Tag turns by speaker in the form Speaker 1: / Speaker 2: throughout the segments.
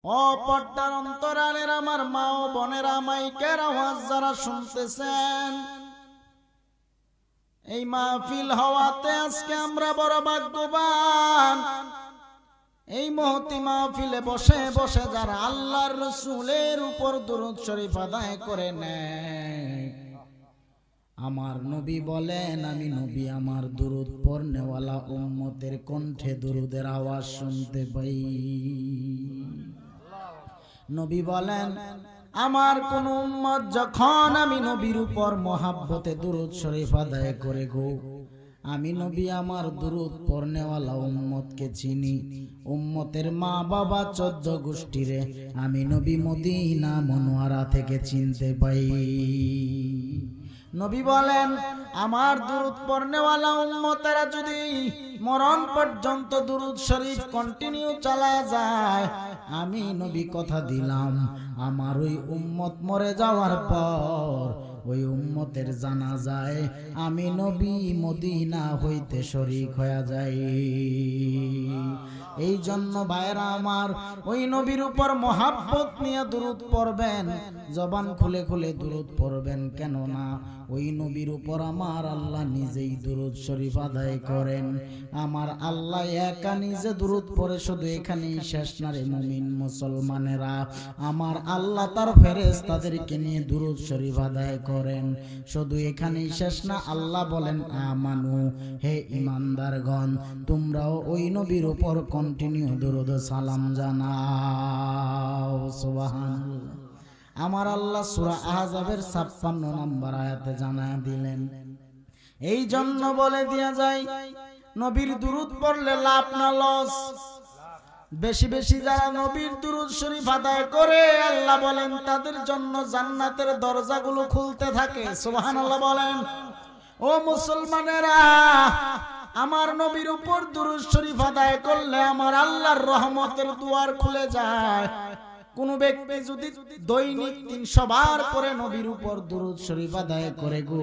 Speaker 1: ও পর্দার অন্তরালের আমার মা ও বোনেরা, মাইকের আওয়াজ যারা শুনতেছেন, এই মাহফিল হওয়াতে আজকে আমরা বড় ভাগ্যবান। এই মহতি মাহফিলে বসে বসে যারা আল্লাহর রাসূলের উপর দুরূদ শরীফ আদায় করে নেয়, আমার নবী বলেন, আমি নবী আমার দুরূদ পড়নেওয়ালা উম্মতের কণ্ঠে দুরূদের আওয়াজ শুনতে পাই। নবী বলেন, আমার কোন উম্মত যখন আমি নবীর উপর মহাব্বতে দুরূদ শরীফ আদায় করে গো, আমি নবী আমার দুরূদ পড়নেওয়ালা উম্মতকে চিনি। উম্মতের মা বাবা 14 গোষ্ঠীরে আমি নবী মদিনা মনোয়ারা থেকে চিনতে পাই। নবী বলেন, আমার দুরূদ পড়নেওয়ালা উম্মতেরা যদি মরণ পর্যন্ত দুরূদ শরীফ কন্টিনিউ চালায় যায়, আমি নবী কথা দিলাম, আমার ওই উম্মত মরে যাওয়ার পর ওই উম্মতের জানাজায় আমি নবী মদিনা হইতে শরীক হয়ে যাই। এই জন্য ভাইরা আমার, ওই নবীর উপর মহাব্বত নিয়ে দুরূদ পড়বেন, জবান খুলে খুলে দুরূদ পড়বেন। কেন না ওই নবীর উপর আমার আল্লাহ নিজেই দুরূদ শরীফ আদায় করেন। আমার আল্লাহ একা নিজে দুরূদ পড়ে শুধু এখানেই শেষ না রে মুমিন মুসলমানেরা, আমার আল্লাহ তার ফেরেশতাদেরকে নিয়ে দুরূদ শরীফ আদায় করেন। শুধু এখানেই শেষ না, আল্লাহ বলেন, আমানু, হে ঈমানদারগণ, তোমরাও ওই নবীর উপর কন্টিনিউ দুরূদ সালাম জানাও। সুবহানাল্লাহ। আমার আল্লাহ সূরা আহজাবের 56 নম্বর আয়াতে জানায় দিলেন। এই জন্য বলে দিয়া যায়, নবীর দুরূদ পড়লে লাভ না লস। বেশি বেশি যারা নবীর দুরূদ শরীফ আদায় করে, আল্লাহ বলেন তাদের জন্য জান্নাতের দরজাগুলো খুলতে থাকে। সুবহানাল্লাহ বলেন। ও মুসলমানেরা, আমার নবীর উপর দুরূদ শরীফ আদায় করলে আমার আল্লাহর রহমতের দুয়ার খুলে যায়। কোন ব্যক্তি যদি দৈনিক 300 বার করে নবীর উপর দুরূদ শরীফ আদায় করে গো,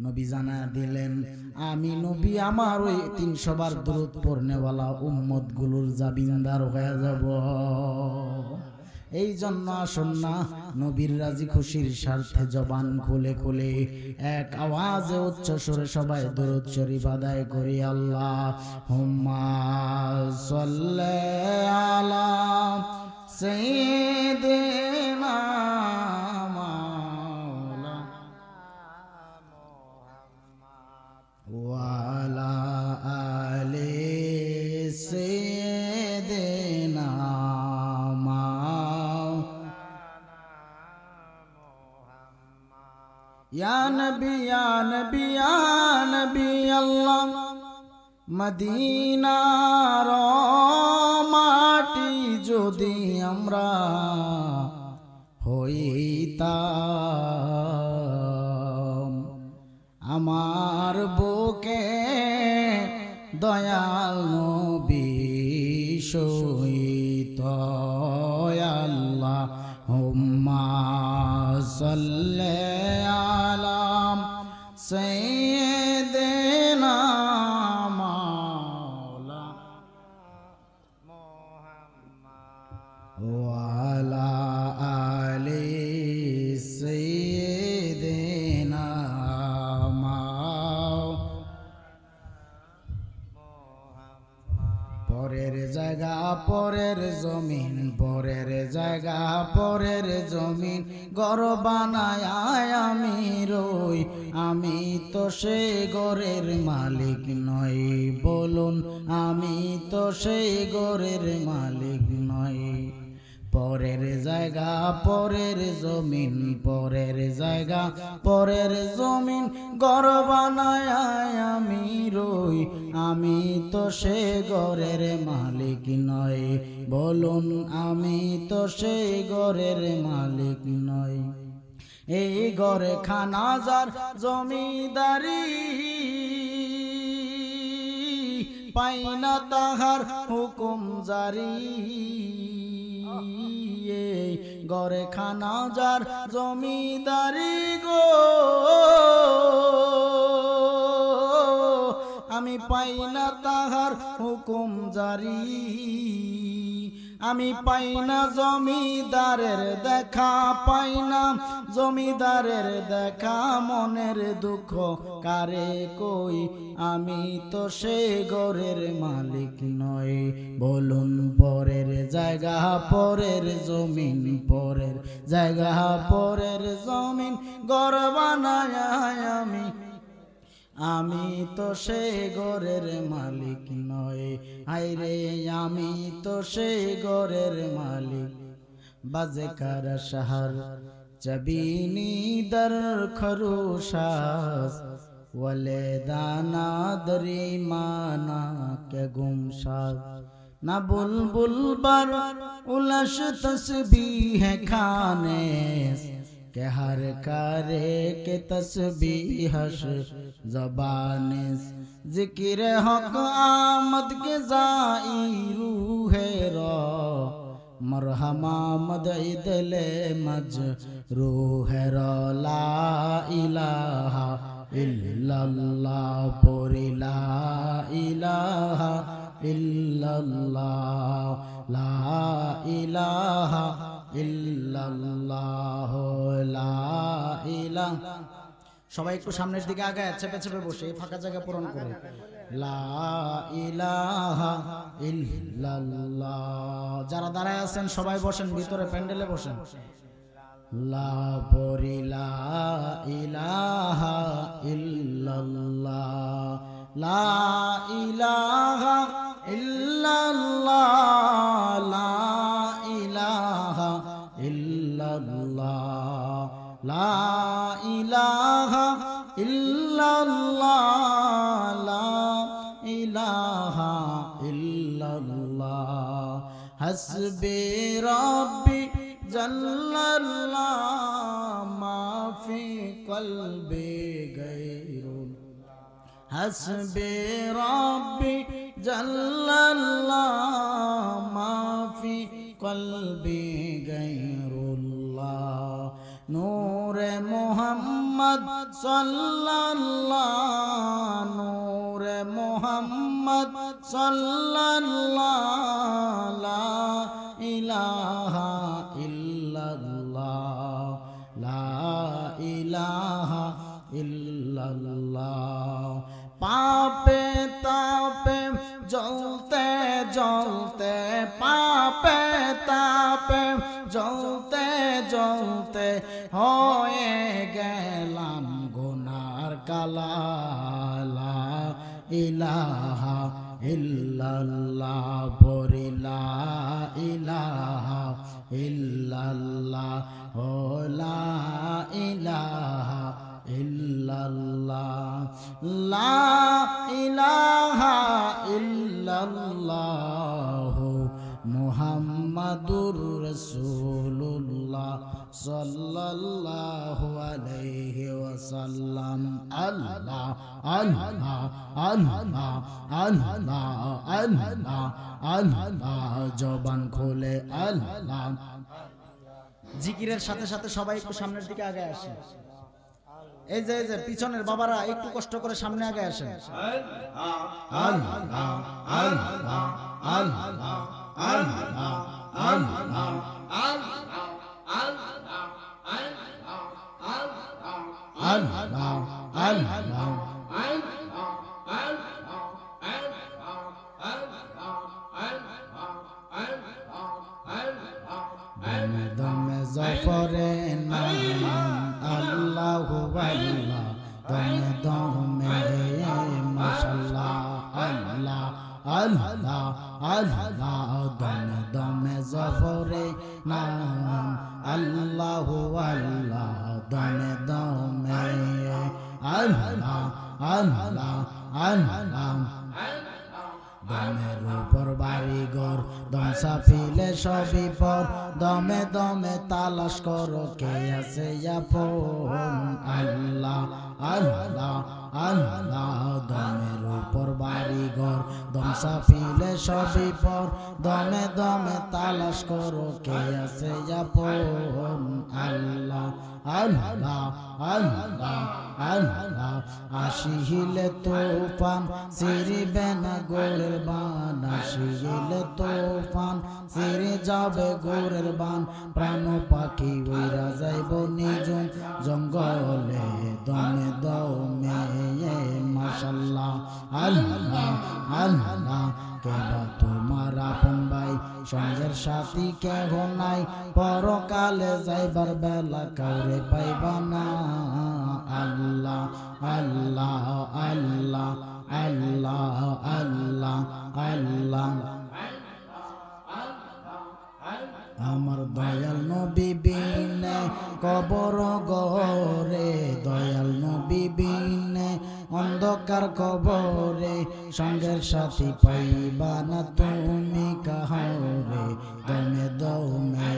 Speaker 1: নবী জানা দিলেন, আমি নবী আমার ওই 300 বার দুরূদ পড়নেওয়ালা উম্মত গুলোর জাবিনদার হয়ে যাব। এই জন্য আসুন না, নবীর রাজি খুশির স্বার্থে জবান খুলে খুলে এক আওয়াজে উচ্চ সুরে সবাই দুরূদ শরীফ আদায় করি। আল্লাহুম্মা সাল্লি আলা সাইয়্যিদিনা মাওলানা ওয়া আলা আলি সাইয়্যিদিনা ইয়া নবী ইয়া নবী ইয়া নবী আল্লাহ, মদিনার মাটি যদি আমরা হইতাম, আমার বুকে দয়াল নবী সহিত। আল্লাহুম্মা সাল্লি আলা সাইয়্যিদিনা মাওলানা ওয়া আলা আলি সাইয়্যিদিনা পরের জায়গা পরের জমিন, পরের জায়গা পরের জমিন, ঘর বানায় আমি রই, আমি তো সেই ঘরের মালিক নই। বলুন, আমি তো সেই ঘরের মালিক নই। পরের জায়গা পরের জমিন, পরের জায়গা পরের জমিন, ঘর বানায় আমি রই, আমি তো সে ঘরের মালিক নই। বলুন, আমি তো সেই ঘরের মালিক নই। এই ঘরে খানাজার জমিদারি, পাই না তাহার হুকুম জারি। ঘরে খানাজার জমিদারি গো, আমি পাই না তাহার হুকুম জারি। আমি পাই না জমিদারের দেখা, পাই না জমিদারের দেখা, মনের দুঃখ কারে কই, আমি তো সে ঘরের মালিক নই। বলুন পরের জায়গা, পরের জমিন, পরের জায়গা, পরের জমিন, ঘর বানায় আমি তো সে ঘরের মালিক নয়। আইরে আমি তো সে ঘরের মালিক। বাজে কার শহর জবিনি দর খরুশাস, ওয়ালে দানা দরি মানা কে গুমশাস। না বুলবুল বার উলস তসবীহ খানে, के हर करे के तस्बीहश ज़बाने, ज़िक्र हक़ आमद के ज़ाइरू है रो, मरहमा मदई दिले मज रूह रो। ला इलाहा इल्लल्लाह पूरी ला इलाहा इल्लल्लाह, ला इलाहा ইল্লাল্লাহ লা ইলাহা। সবাই একটু সামনের দিকে আগায় চেপে চেপে বসে এই ফাঁকা জায়গা পূরণ করে। লা ইলাহা ইল্লাল্লাহ। যারা দাঁড়ায় আছেন সবাই বসেন, ভিতরে প্যান্ডেলে বসেন। লা পরি লা ইলাহা ইল্লাল্লাহ, লা ইলাহা ইল্লাল্লাহ, লা ইলাহা ইল্লাল্লাহ, লা ইলাহা ইল্লাল্লাহ, লা ইলাহা ইল্লাল্লাহ। হাসবি রাব্বি জাল্লাল্লাহ, মা ফি কলবি গায়রুল। হাসবি রাব্বি জাল্লাল্লাহ, মা ফি কলবি গায়রুল্লাহ। নূরে মুহাম্মদ সাল্লাল্লাহ, নূরে মুহাম্মদ সাল্লাল্লাহ, লা ইলাহা ইল্লাল্লাহ, লা ইলাহা ইল্লাল্লাহ। পাপে তাপে জ্বলতে জ্বলতে, পাপে তাপে জ্বলতে জ্বলতে, হয়ে গেলাম গুনার কালা। লা ইলাহা ইল্লাল্লাহ পরি লা ইলাহা ইল্লাল্লাহ, ও লা ইলাহা ইল্লাল্লাহ, লা ইলাহা ইল্লাল্লাহ মুহাম্মাদুর রাসূলুল্লাহ সাল্লাল্লাহু আলাইহি ওয়াসাল্লাম। আল্লাহ আল্লাহ আল্লাহ আল্লাহ আল্লাহ আল্লাহ, জবান খুলে আল্লাহ। জিকিরের সাথে সাথে সবাই একটু সামনের দিকে আগে আসে। এই যে পিছনের বাবারা একটু কষ্ট করে সামনে আগে আসেন। আল্লাহ আল্লাহ আল্লাহ আল্লাহ আল্লাহ আল্লাহ আল্লাহ। দমে দমে জফরে নাম আল্লাহু আল্লাহ, দমে দমে মাশাআল্লাহ আল্লাহ আল্লাহ আল্লাহ, দমে দমে জফরে নাম আল্লাহু আল্লাহ, দমে দমে আল্লাহ আল্লাহ আল্লাহ। দমের উপর বাড়ি ঘর, দম সাফিলে সবই পর, দমে দমে তালাশ করো কে আছে আপন। আল্লাহ আল্লাহ আল্লাহ দমের উপর বাড়ি ঘর দম সাফিলে সবই পর দমে দমে তালাশ করো কে আছে আপন আল্লাহ আল্লাহ আল্লাহ আল্লাহ আসিলে তুফান সিরিবে না গোরের বান আসিলে তুফান সিরে যাবে গোরের বান প্রাণ পাখি উইরা যাইব নিজুম জঙ্গলে দমে দমে মাশাআল্লাহ আল্লাহ আল্লাহ কেবা তোমার আপন ভাই সঙ্গের সাথী কেহ নাই পরকালে যাইবার বেলা কাউরে পাইবা না আল্লাহ আল্লাহ আল্লাহ আল্লাহ আল্লাহ আল্লাহ আমার দয়াল নবী বিনে কবর গরে দয়াল নবী বিনে অন্ধকার কবরে সঙ্গের সাথী পাইবা না তুমি কাহরে দমে দমে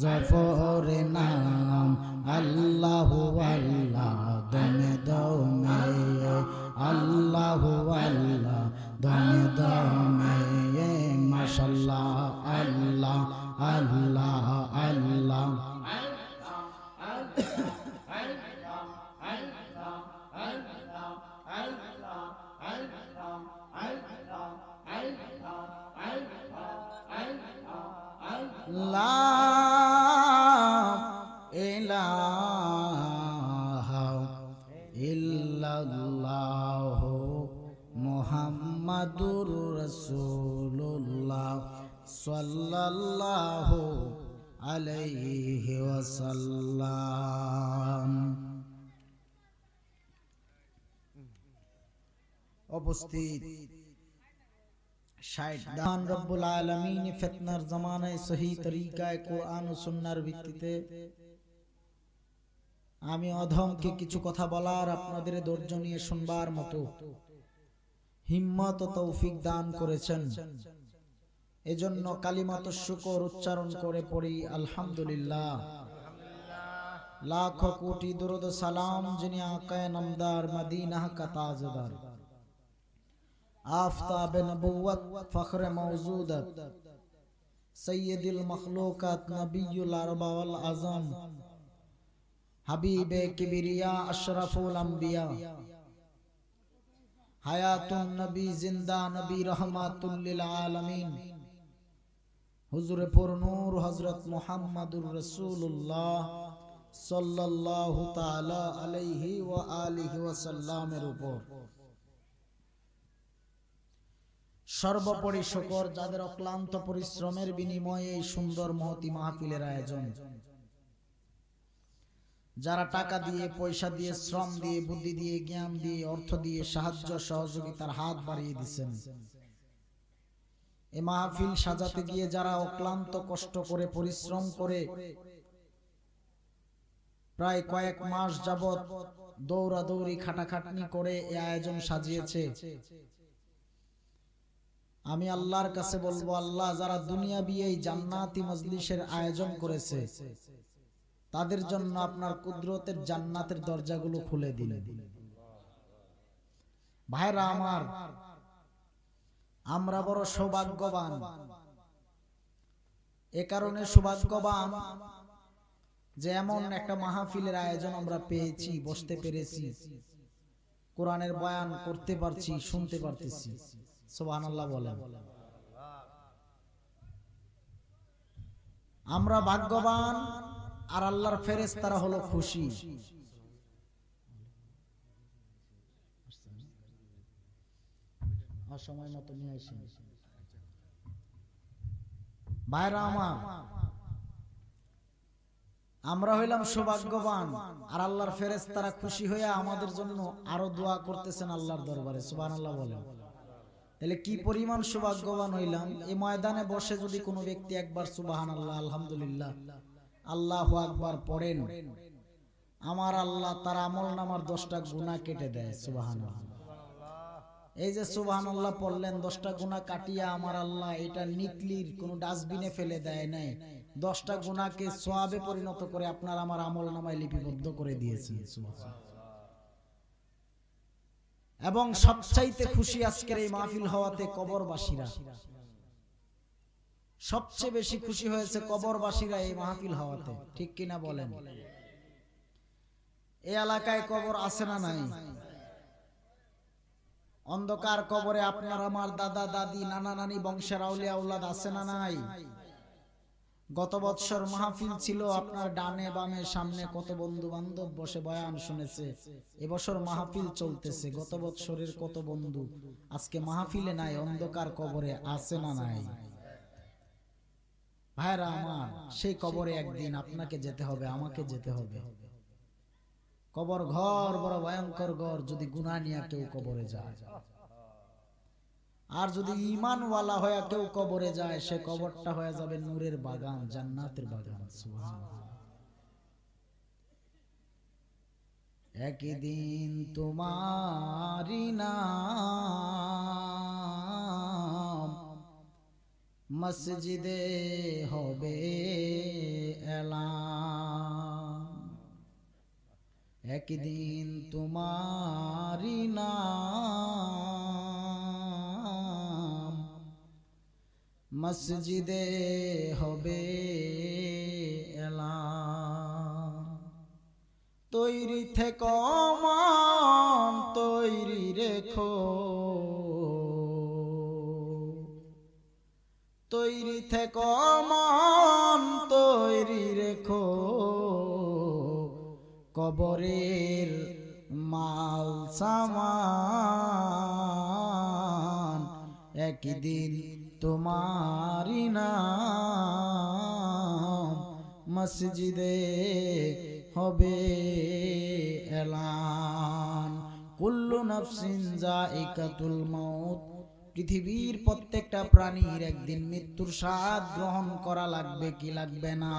Speaker 1: জফরে নাম আল্লাহু আল্লাহ দমে দমে আল্লাহু আল্লাহ দমে দমে মাশাআল্লাহ আল্লাহ আল্লাহ আল্লাহ লা ইলাহা ইল্লাল্লাহু মুহাম্মাদুর রাসূলুল্লাহ সাল্লাল্লাহু আলাইহি ওয়াসাল্লাম। উপস্থিত শায়দান রব্বুল আলামিন ফিতনার জামানায় সহি তরিকায় কোরআন ও সুন্নাহর ভিত্তিতে আমি অধমকে কিছু কথা বলার আপনাদের ধৈর্য নিয়ে শুনবার মতো হিম্মত ও তৌফিক দান করেছেন। এজন্য কালিমাত শুকর উচ্চারণ করে পড়ি আলহামদুলিল্লাহ। লাখ কোটি দরুদ সালাম যিনি আকায়ে নামদার মদিনা কা তাজদার আফতাব নবুওয়াত ফখরে মওজুদাত সৈয়দুল মখলুকাত নবিয়ুল আরবা ওয়াল আযম হাবিবে কিবরিয়া আশরাফুল আম্বিয়া হায়াতুন নবী জিন্দা নবী রহমাতুল লিল আলামিন হুজুরে পুরনূর হযরত মুহাম্মাদুর রাসূলুল্লাহ সাল্লাল্লাহু তাআলা আলাইহি ওয়া আলিহি ওয়াসাল্লামের উপর সর্বোপরি শুকর যাদের অক্লান্ত পরিশ্রমের বিনিময়ে এই সুন্দর মহতি মাহফিলের আয়োজন, যারা টাকা দিয়ে পয়সা দিয়ে শ্রম দিয়ে বুদ্ধি দিয়ে জ্ঞান দিয়ে অর্থ দিয়ে সাহায্য সহযোগিতার হাত বাড়িয়ে দিচ্ছেন। এই মাহফিল সাজাতে গিয়ে যারা অক্লান্ত কষ্ট করে পরিশ্রম করে প্রায় কয়েক মাস যাবত দৌড়াদৌড়ি খাটাখাটনি করে এই আয়োজন সাজিয়েছে, আমি আল্লাহর কাছে বলবো, আল্লাহ যারা দুনিয়াবি এই জান্নাতি মজলিসের আয়োজন করেছে তাদের জন্য আপনার কুদরতের জান্নাতের দরজাগুলো খুলে দিলে। ভাইরা আমার, আমরা বড় সৌভাগ্যবান। এ কারণে সৌভাগ্যবান যে এমন একটা মাহফিলের আয়োজন আমরা পেয়েছি, বসতে পেরেছি, কোরআনের বয়ান করতে পারছি, শুনতে পারতেছি। সুবহানাল্লাহ বলেন। আমরা ভাগ্যবান আর আল্লাহর ফেরেশতারা হলো খুশি। সময় মতো নিয়ে আসেন ভাইরা আমার, আমরা হইলাম সৌভাগ্যবান আর আল্লাহর ফেরেশতারা খুশি হয়ে আমাদের জন্য আরো দোয়া করতেছেন আল্লাহর দরবারে। সুবহানাল্লাহ বলেন। তাহলে কি পরিমাণ সৌভাগ্যবান হইলাম। এই ময়দানে বসে যদি কোনো ব্যক্তি একবার সুবহানাল্লাহ আলহামদুলিল্লাহ আল্লাহু আকবার পড়েন, আমার আল্লাহ তার আমলনামার 10টা গুনাহ কেটে দেয়। সুবহানাল্লাহ। এই যে সুবহানাল্লাহ পড়লেন, 10টা গুনাহ কাটিয়া আমার আল্লাহ এটা নিকলির কোন ডাস্টবিনে ফেলে দেয় নাই, 10টা গুনাহকে সওয়াবে পরিণত করে আপনার আমার আমলনামায় লিপিবদ্ধ করে দিয়েছেন। সুবহানাল্লাহ। এবং সবচাইতে খুশি আজকের এই মাহফিল হওয়াতে কবরবাসীরা, সবচেয়ে বেশি খুশি হয়েছে কবরবাসীরা এই মাহফিল হওয়াতে, ঠিক কিনা বলেন? এই এলাকায় কবর আছে না নাই? অন্ধকার কবরে আপনার আমার দাদা দাদি নানা নানি বংশের আউলিয়া আওলাদ আছে না নাই? গত বৎসর মাহফিল ছিল, আপনার ডানে বামে সামনে কত বন্ধু বান্ধব বসে বয়ান শুনেছে। এবছর মাহফিল চলতেছে, গত বৎসরের কত বন্ধু আজকে মাহফিলে নাই, অন্ধকার কবরে আছে না নাই? ভাইরা আমার, সেই কবরে একদিন আপনাকে যেতে হবে, আমাকে যেতে হবে। কবর ঘর বড় ভয়ঙ্কর ঘর, যদি গুনাহ নিয়ে কেউ কবরে যায়। আর যদি ঈমানওয়ালা হয়ে কেউ কবরে যায়, সে কবরটা হয়ে যাবে নূরের বাগান, জান্নাতের বাগান। সুবহানাল্লাহ। একদিন তোমারি নাম মসজিদে হবে এলান, একদিন তোমারি নাম মসজিদে হবে এলান। তৈরি থেকো মন তৈরি রেখো, তৈরি থেকো মন তৈরি রেখো, কবরের মাল সামান একদিন তোমারি নাম মসজিদে হবে এলান। কুল্লু নাফসিন যায়িকাতুল মাউত, পৃথিবীর প্রত্যেকটা প্রাণীর একদিন মৃত্যুর স্বাদ গ্রহণ করা লাগবে কি লাগবে না?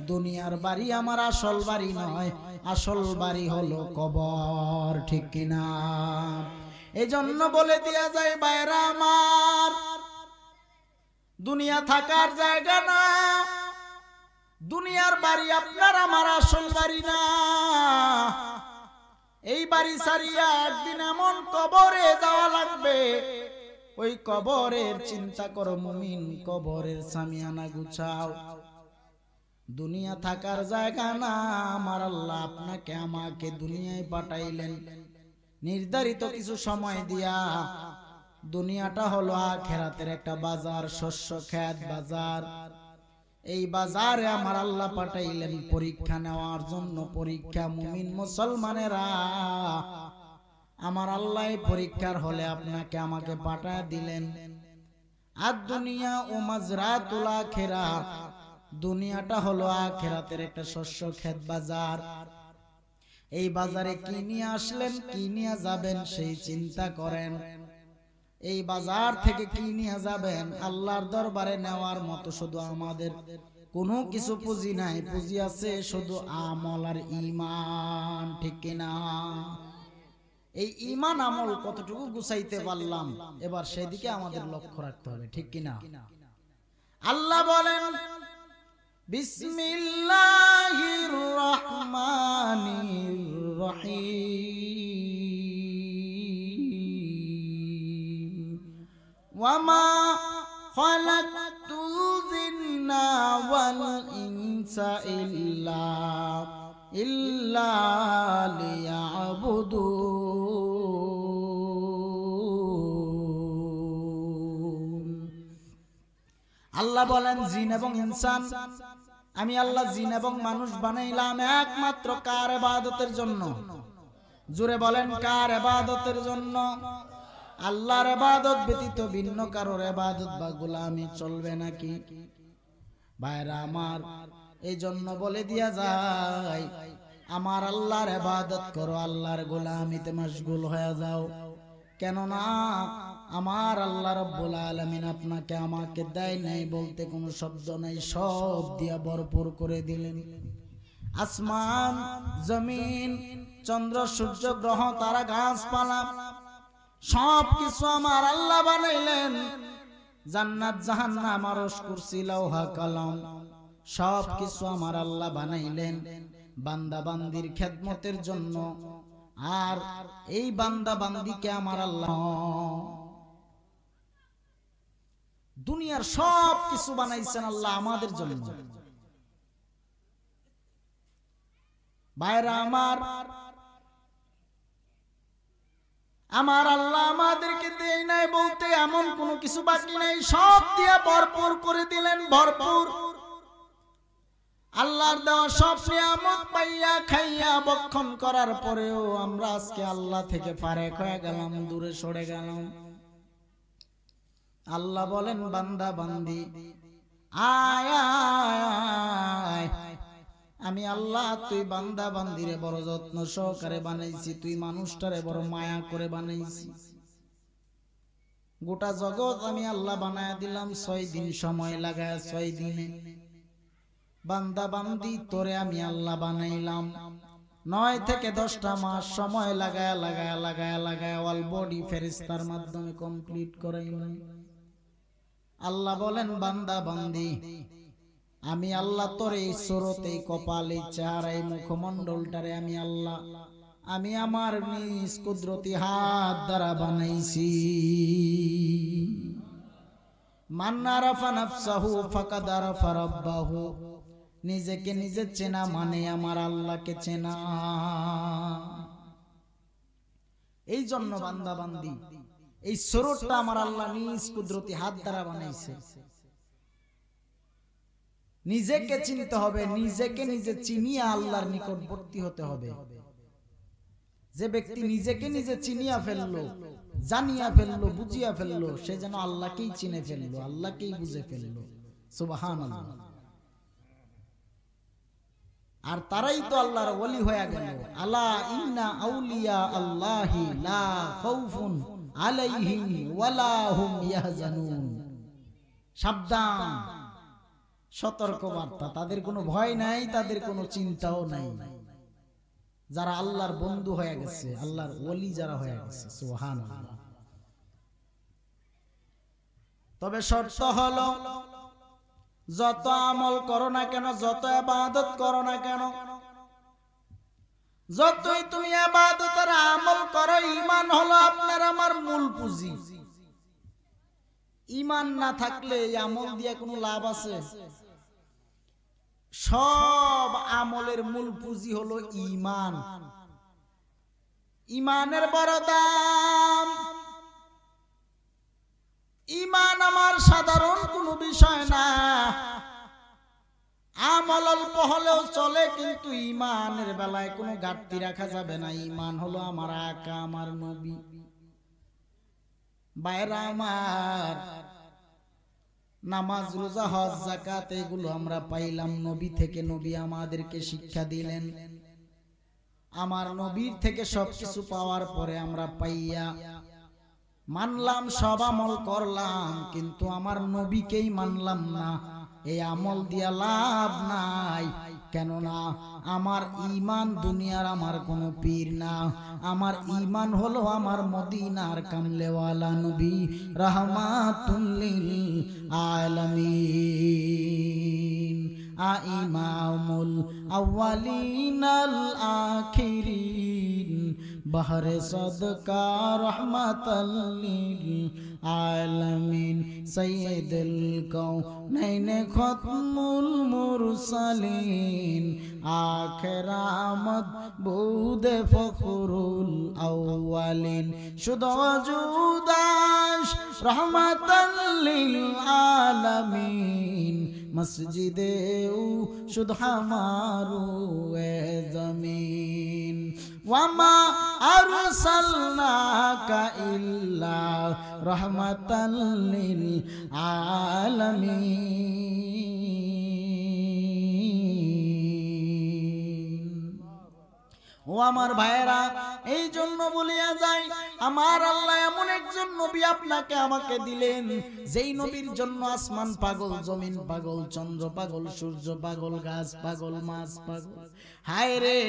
Speaker 1: দুনিয়ার বাড়ি আমার আসল বাড়ি নয়, আসল বাড়ি হলো কবর, ঠিক কিনা? এই জন্য বলে দেয়া যায় ভাইরা আমার, দুনিয়া থাকার জায়গা না, দুনিয়ার বাড়ি আপনার আমার আসল বাড়ি না। এই বাড়ি ছাড়িয়া একদিন এমন কবরে যাওয়া লাগবে, ওই কবরের চিন্তা করো মুমিন, কবরের সামিয়ানা গুছাও। দুনিয়া থাকার জায়গা না, আমার আল্লাহ আপনাকে আমাকে দুনিয়ায় পাঠাইলেন নির্ধারিত কিছু সময় দিয়া। দুনিয়াটা হলো আখিরাতের একটা বাজার, শস্য ক্ষেত বাজার। এই বাজারে আমার আল্লাহ পাঠাইলেন পরীক্ষা নেওয়ার জন্য। পরীক্ষা মুমিন মুসলমানেরা, আমার আল্লাহ পরীক্ষার হলে আপনাকে আমাকে পাঠায় দিলেন। আর দুনিয়া ও মাজরাতুল আখিরাত, দুনিয়াটা হলো আখিরাতের একটা শস্য ক্ষেত বাজার। এই বাজারে কি নিয়ে আসলেন, কি নিয়ে যাবেন সেই চিন্তা করেন। এই বাজার থেকে কি নিয়ে যাবেন, আল্লাহর দরবারে নেওয়ার মতো শুধু আমাদের কোনো কিছু পুঁজি নাই, পুঁজি আছে শুধু আমল আর ঈমান, ঠিক কিনা? এই ঈমান আমল কতটুকু গুছাইতে পারলাম, এবার সেদিকে আমাদের লক্ষ্য রাখতে হবে, ঠিক কিনা? আল্লাহ বলেন বিসমিল্লাহির রহমানির রহিম, ওয়ামা খালাকতুল জিন্না ওয়াল ইনসা ইল্লা লিয়াবুদুন। আল্লাহ বলেন জিন এবং ইনসান, আমি আল্লাহ জিন এবং মানুষ বানাইলাম একমাত্র কার ইবাদতের জন্য? জোরে বলেন, কার ইবাদতের জন্য? আল্লাহর ইবাদত ব্যতীত ভিন্ন কারোর ইবাদত বা গোলামি চলবে নাকি? ভাইরা আমার, এই জন্য বলে দিয়া যায়, আমার আল্লাহর ইবাদত করো, আল্লাহর গোলামিতে মশগুল হয়ে যাও। কেননা আমার আল্লাহ রাব্বুল আলামিন আপনাকে আমাকে দেয় নাই বলতে কোনো শব্দ নাই, সব দিয়া ভরপুর করে দিলেন। আসমান জমিন চন্দ্র সূর্য গ্রহ তারা গাছপালা সব কিছু আমার আল্লাহ বানাইলেন। জান্নাত জাহান্নাম আরশ কুরসি লৌহা কলম সব কিছু আমার আল্লাহ বানাইলেন বান্দা বান্দির খেদমতের জন্য। আর এই বান্দা বান্দিকে আমার আল্লাহ দুনিয়ার সব কিছু বানাইছেন আল্লাহ আমাদের জন্য। ভাইরা আমার আল্লাহ আমাদেরকে দেয় নাই বলতে এমন কোনো কিছু বাকি নাই, সব দিয়া ভরপুর করে দিলেন, ভরপুর। আল্লাহর দেওয়া সব নিয়ামত পাইয়া খাইয়া বক্ষণ করার পরেও আমরা আজকে আল্লাহ থেকে ফারেক হয়ে গেলাম, দূরে সরে গেলাম। আল্লাহ বলেন বান্দা বান্দি আয় আয়, আমি আল্লাহ তুই বান্দা বান্দিরে বড় যত্ন সহকারে বানাইছি, তুই মানুষটারে বড় মায়া করে বানাইছি। গোটা জগৎ আমি আল্লাহ বানায়া দিলাম 6 দিন সময় লাগায়, 6 দিনে বান্দা বান্দি তোরে আমি আল্লাহ বানাইলাম 9 থেকে 10টা মাস সময় লাগায় লাগায় লাগায় লাগায় অল বডি ফেরেশতার মাধ্যমে কমপ্লিট করাইলাম। আল্লাহ বলেন বান্দা বান্দি আমি আল্লাহ তোর এই সুরত, এই কপাল, এই চেহারা, এই মুখমণ্ডলটারে আমি আল্লাহ আমি আমার নিজ কুদরতি হাত দ্বারা বানাইছি। মান আরাফা নাফসাহু ফাকাদ আরাফা রাব্বাহু, নিজেকে নিজে চেনা মানে আমার আল্লাহকে চেনা। এই জন্য বান্দা বান্দি এই সুরতটা আমার আল্লাহ নিজ কুদরতি হাত দ্বারা বানাইছে। নিজেকে চিনতে হবে, নিজেকে নিজে চিনিয়া আল্লাহর নিকটবর্তী হতে হবে। যে ব্যক্তি নিজেকে নিজে চিনিয়া ফেললো, জানিয়া ফেললো, বুঝিয়া ফেললো, সে যেন আল্লাহকেই চিনে ফেললো, আল্লাহকেই বুঝে ফেললো। সুবহানাল্লাহ। আর তারাই তো আল্লাহর ওলি হয়ে গেল। আলা ইন্না আউলিয়া আল্লাহি লা খাউফুন আলাইহিম ওয়ালা হুম ইয়াহজানুন। সাবধান, সতর্ক বার্তা, তাদের কোনো ভয় নাই, তাদের কোনো চিন্তাও নাই। যারা আল্লাহর বন্ধু হয়ে গেছে, আল্লাহর ওলি যারা হয়ে গেছে। সুবহানাল্লাহ। তবে শর্ত হলো যত আমল করো না কেন, যত ইবাদত করো না কেন, যতই তুমি ইবাদত আর আমল করো, ঈমান হলো আপনার আমার মূল পুঁজি। ঈমান না থাকলে এই আমল দিয়ে কোনো লাভ আছে? সব আমলের মূল পুঁজি হলো ঈমান। ঈমানের বড় দাম। ঈমান আমার সাধারণ কোনো বিষয় না। আমল অল্প হলেও চলে, কিন্তু ঈমানের বেলায় কোনো ঘাটতি রাখা যাবে না। ঈমান হলো আমার আকা, আমার নবী। বাইরা আমার নামাজ, রোজা, হজ, যাকাত এগুলো আমরা পাইলাম নবী থেকে। নবী আমাদেরকে শিক্ষা দিলেন। আমার নবীর থেকে সবকিছু পাওয়ার পরে আমরা পাইয়া মানলাম, সব আমল করলাম, কিন্তু আমার নবীকেই মানলাম না। এই আমল দিয়া লাভ নাই। কেননা আমার ঈমান দুনিয়ার আমার কোনো পীর না। আমার ঈমান হলো আমার মদিনার কামলেওয়ালা নবী রাহমাতুল লিল আলামিন। ইমামুল আউয়ালিন আল আখিরিন, বাহরে সদকা রহমাতাল লিল আলামিন, সাইয়্যিদুল কাউনাইন খাতমুল মুরসালিন, আখিরামত বুদে ফখরুল আউয়ালিন, শুধু ওজুদাশ রহমাতাল লিল আলামিন, মসজিদে শুধু হামারু এ জমিন, ওয়ামা আরসালনাকা ইল্লা রাহমাতাল লিল আলামিন। ও আমার ভাইয়েরা, এই জন্য বলিয়া যাই, আমার আল্লাহ এমন একজন নবী আপনাকে আমাকে দিলেন, যেই নবীর জন্য আসমান পাগল, জমিন পাগল, চন্দ্র পাগল, সূর্য পাগল, গাছ পাগল, মাছ পাগল। হায় রে,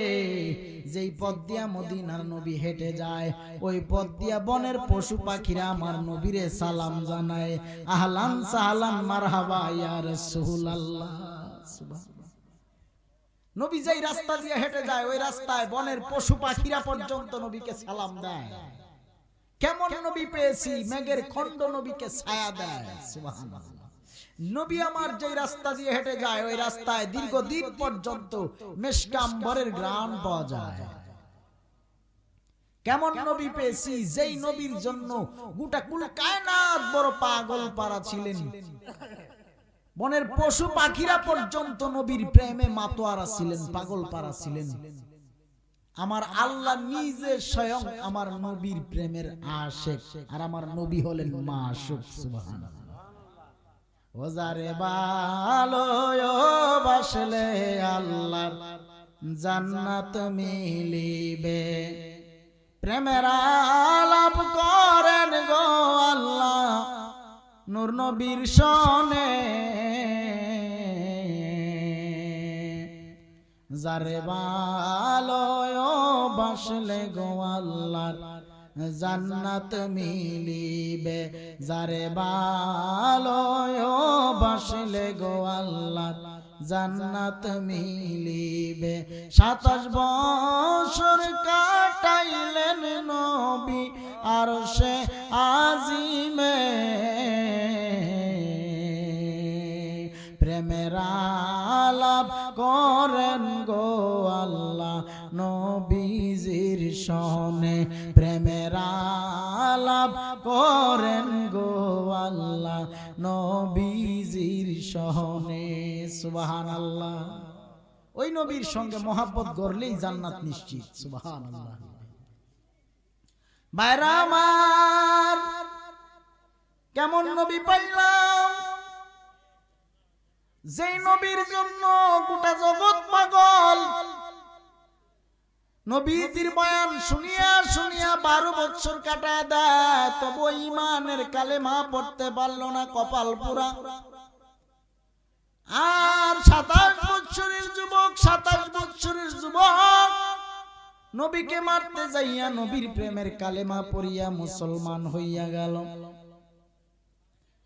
Speaker 1: যেই পথ দিয়া মদিনার নবী হেঁটে যায়, ওই পথ দিয়া বনের পশু পাখিরা আমার নবীরে সালাম জানায়, আহলান সাহলান মারহাবা ইয়া রাসূলুল্লাহ। সুবহানাল্লাহ। নবী যেই রাস্তা দিয়ে হেঁটে যায় ওই রাস্তায় বনের পশু পাখিরা পর্যন্ত নবীকে সালাম দেয়। কেমন নবী পেয়েছি, মেঘের খণ্ড নবীকে ছায়া দেয়। সুবহানাল্লাহ। নবী আমার যে রাস্তা দিয়ে হেঁটে যায় ওই রাস্তায় দীর্ঘদিন পর্যন্ত মেশক আম্বরের ঘ্রাণ পাওয়া যায়। কেমন নবী পেয়েছি, যেই নবীর জন্য গোটা কুল কায়নাত বড় পাগল পারা ছিলেন। বনের পশু পাখিরা পর্যন্ত নবীর প্রেমে মাতোয়ারা ছিলেন, পাগল পারা ছিলেন। আমার আল্লাহ নিজে স্বয়ং আমার নবীর প্রেমের আশিক, আর আমার নবী হলেন মাশুক। সুবহানাল্লাহ। ও যারে ভালোবাসলে আল্লাহর জান্নাত মিলিবে, প্রেমের আলাপ করেন গো আল্লাহ নূর নবীর সনে। যারে ভালোবাসলে গো আল্লাহর জান্নাত মিলিবে, যারে ভালোবাসলে গো আল্লাহর জান্নাত মিলিবে। 27 বছর কাটাইলেন নবী আরশে আজিমে, প্রেমের আলাপ করেন গো আল্লাহ নবীজির সনে, প্রেমের আলাপ করেন গো আল্লাহ নবীজির সনে। সুবহানাল্লাহ। ওই নবীর সঙ্গে মহব্বত করলেই জান্নাত নিশ্চিত। সুবহানাল্লাহ। ভাইরা আমার, কেমন নবী পাইলাম, যেই নবীর জন্য গোটা জগৎ পাগল। নবীজির বয়ান শুনিয়া শুনিয়া 12 বছর কাটা দেয়, তবু ঈমানের কালেমা পড়তে পারল না, কপাল পুরা। আর 27 বছরের যুবক, 27 বছরের যুবক নবীকে মারতে যাইয়া নবীর প্রেমের কালেমা পড়িয়া মুসলমান হইয়া গেল।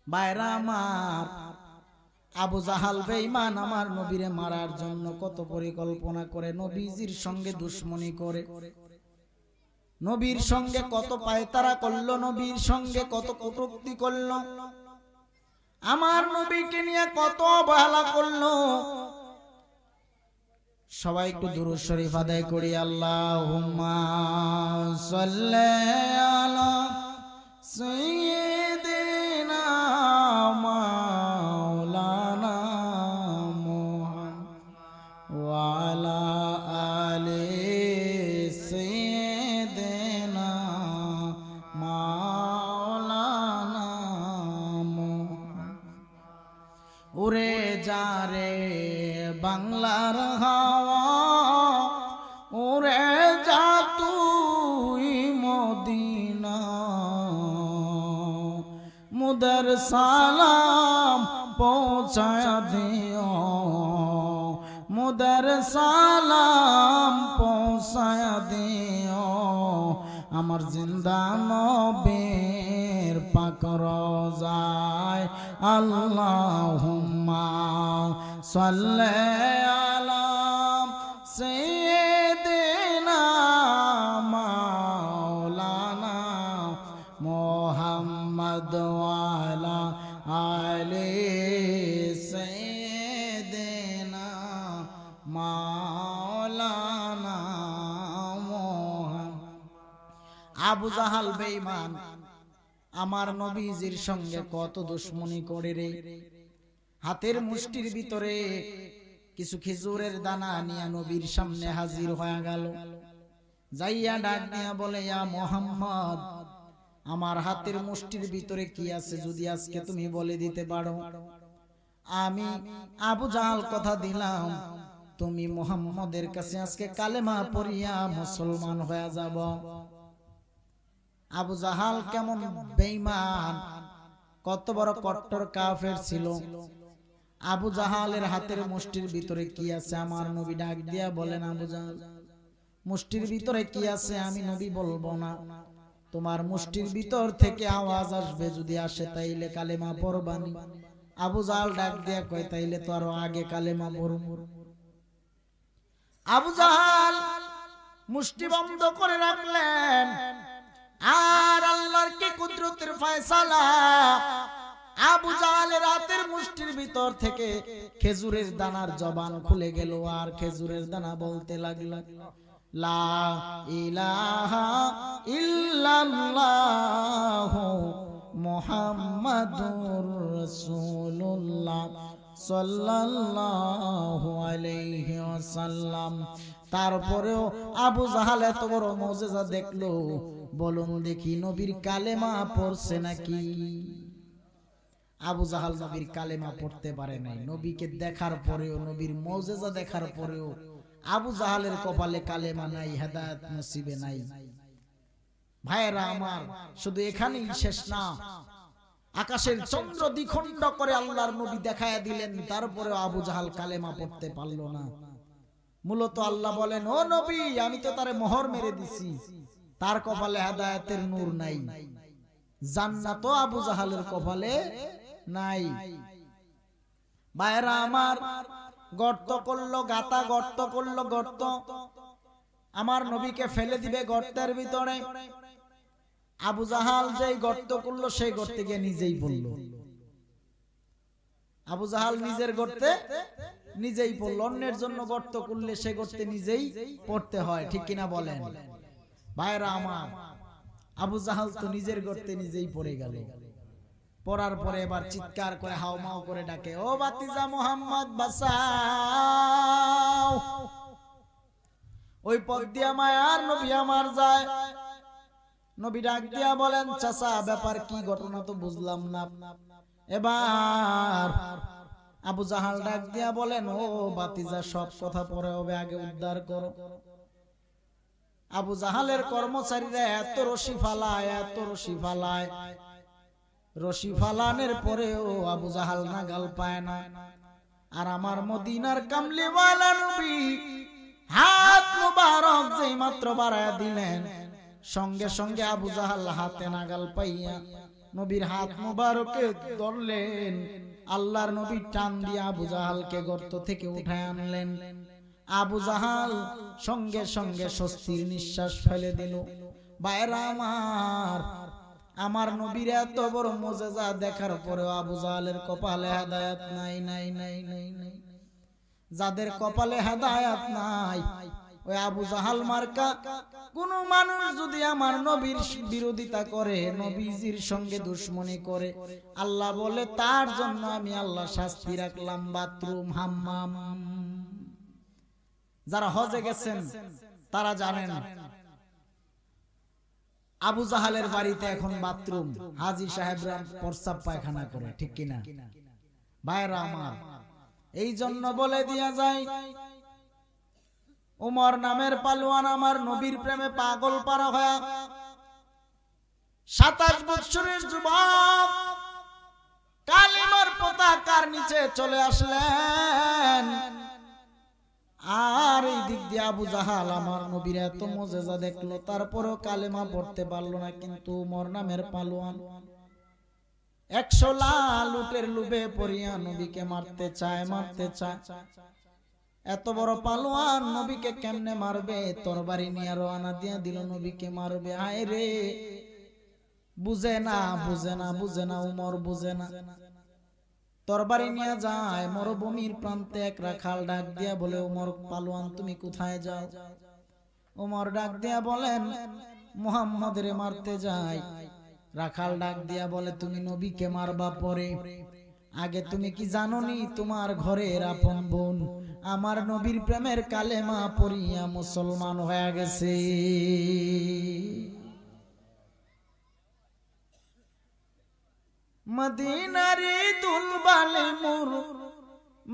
Speaker 1: ভাইরা আমার, আবু জাহাল বেঈমান আমার নবীরে মারার জন্য কত পরিকল্পনা করে, নবীজির সঙ্গে দুশমনি করে, নবীর সঙ্গে কত পায়তারা করলো, নবীর সঙ্গে কত কটূক্তি করলো, আমার নবীকে নিয়ে কত অবহেলা করলো। সবাই একটু দুরূদ শরীফ আদায় করি। আল্লাহুম্মা সাল্লি আলা সাইয়্যিদিনা মাওলানা মুহাম্মদ ওয়া আলা আলি সাইয়্যিদিনা মাওলানা মুহাম্মদ। উড়ে যা রে বাংলার হাওয়া, উড়ে যা তুই মদিনা, মুদের সালাম পৌঁছায়া দিও, মুদের সালাম পৌঁছায়া দিও, আমার জিন্দা নবীর পাক রওজায়। আল্লাহুম্মা সাল্লি আলা সাইয়্যিদিনা মাওলানা মুহাম্মদ ওয়া আলা আলি সাইয়্যিদিনা মাওলানা মুহাম্মদ। আবু জাহাল বেঈমান আমার নবীজির সঙ্গে কত দুশমনি করে রে। হাতের মুষ্টির ভিতরে কিছু খেজুরের দানা নিয়ে নবীর সামনে হাজির হয়ে গেল, যাইয়া ডাক দিয়া বলে, ইয়া মুহাম্মদ, আমার হাতের মুষ্টির ভিতরে কি আছে যদি আজকে তুমি বলে দিতে পারো, আমি আবু জাহাল কথা দিলাম তুমি মুহাম্মদের কাছে আজকে কালেমা পড়িয়া মুসলমান হয়ে যাব। আবু জাহাল কেমন বেঈমান, কত বড় কট্টর কাফের ছিল। আবু জাহালের হাতের মুষ্টির ভিতরে কি আছে আমার নবী ডাক দিয়া বলেন, আবু জাহাল মুষ্টির ভিতরে কি আছে আমি নবী বলবো না, তোমার মুষ্টির ভিতর থেকে আওয়াজ আসবে, যদি আসে তাইলে কালেমা পড়বানি। আবু জাহাল ডাক দিয়া কয়, তাইলে তো আরো আগে কালেমা পড়ব। আবু জাহাল মুষ্টি বন্ধ করে রাখলেন, আর আল্লাহর কি কুদরতের ফয়সালা, আবু জাহালের রাতের মুষ্টির ভিতর থেকে খেজুরের দানার জবান খুলে গেল, আর খেজুরের দানা বলতে লাগলো লা ইলাহা ইল্লাল্লাহ মুহাম্মাদুর রাসূলুল্লাহ সাল্লাল্লাহু আলাইহি ওয়াসাল্লাম। তারপরেও আবু জাহাল এত বড় মুজিজা দেখলো, বলুন দেখি নবীর কালেমা পড়ছে নাকি? আবু জাহাল নবীর কালেমা পড়তে পারে নাই। নবীকে দেখার পরেও, নবীর মুজিজা দেখার পরেও আবু জাহালের কপালে কালেমা নাই, হেদায়েত নসিবে নাই। ভাইরা আমার, শুধু এখানেই শেষ না, আকাশের চন্দ্র দ্বিখণ্ড করে আল্লাহর নবী দেখায়া দিলেন, তারপরেও আবু জাহাল কালেমা পড়তে পারলো না। মূলত আল্লাহ বলেন, ও নবী, আমি তো তারে মোহর মেরে দিছি, তার কপালে হেদায়েতের নূর নাই, জান্নাত আবু জাহালের কপালে নাই। ভাইরা আমার, গর্ত করলো গাতা, গর্ত করলো গর্ত, আমার নবীকে ফেলে দিবে গর্তের ভিতরে। আবু জাহাল যেই গর্ত করলো, সেই গর্তে গিয়ে নিজেই পড়ল। আবু জাহাল নিজের গর্তে নিজেই পড়ল। অন্যের জন্য গর্ত করলে সে গর্তে নিজেই পড়তে হয়, ঠিক কিনা বলেন? ভাইরা আমার, আবু জাহাল তো নিজের গর্তে নিজেই পড়ে গেল। পড়ার পরে এবার চিৎকার করে হাওমাও করে ডাকে, ও বাতিজা মুহাম্মদ বাঁচাও। ওই পথ দিয়া মায়ার নবী আমার যায়। নবী ডাক দিয়া বলেন, চাচা ব্যাপার কি, ঘটনা তো বুঝলাম না। এবার আবু জাহাল ডাক দিয়া বলেন, ও বাতিজা, সব কথা পরে হবে, আগে উদ্ধার করো। আবু জাহালের কর্মচারীরা এত রশি ফালায়, এত রশি ফালায়, রশি ফালানের পরেও আবু জাহাল নাগাল পায় না। আর আমার মদিনার কামলিওয়ালা নবী হাত মুবারক যেই মাত্র বাড়ায়া দিলেন, সঙ্গে সঙ্গে আবু জাহাল হাতে নাগাল পাইয়া নবীর হাত মুবারকে ধরলেন। আল্লাহর নবী টান দিয়ে আবু জাহালকে গর্ত থেকে উঠায় আনলেন। আবু জাহাল সঙ্গে সঙ্গে স্বস্তির নিঃশ্বাস ফেলে দিল। ভাইরা আমার, আমার নবীর এত বড় মুজিজা দেখার পরেও আবু জাহালের কপালে হেদায়েত নাই, নাই, নাই, নাই, নাই। যাদের কপালে হেদায়েত নাই, ওই আবু জাহাল মার্কা কোন মানুষ যদি আমার নবীর বিরোধিতা করে, নবীজির সঙ্গে দুশ্মনী করে, আল্লাহ বলে তার জন্য আমি আল্লাহ শাস্তি রাখলাম বাথরুম, হাম্মাম। যারা হজে গেছেন তারা জানেন আবু জাহালের বাড়িতে এখন বাথরুম, হাজী সাহেবরা প্রস্রাব পায়খানা করে, ঠিক কিনা? ভাইরা আমার, এই জন্য বলে দিয়া যায়, উমর নামের পালোয়ান আমার নবীর প্রেমে পাগল পারা হয়া 27 বছরের যুবক কালিমার পতাকার নিচে চলে আসলেন। আর এই দিক দিয়ে আবু জাহাল আমার নবীর এত মুজিজা দেখলো, তারপরেও কালেমা পড়তে পারলো না। কিন্তু উমর নামের পালোয়ান 100 লাল উটের লোভে পড়িয়া নবীকে মারতে চায়, মারতে চায়। এত বড় পালোয়ান নবীকে কেমনে মারবে? তরবারি নিয়ে রওনা দিয়া দিল, নবীকে মারবে। আয় রে, বুঝে না, বুঝে না, বুঝে না, উমর বুঝে না। তরবারি নিয়ে যায় মরুভূমির প্রান্তে। এক রাখাল ডাক দিয়া বলে, উমর পালোয়ান তুমি কোথায় যাও? উমর ডাক দিয়া বলেন, মুহাম্মদের মারতে যাই। রাখাল ডাক দিয়া বলে, তুমি নবীকে মারবা পরে, আগে তুমি কি জানোনি তোমার ঘরের আপন বোন আমার নবীর প্রেমের কালেমা পড়িয়া মুসলমান হয়ে গেছে। মদিনারি দুলবালি মুর,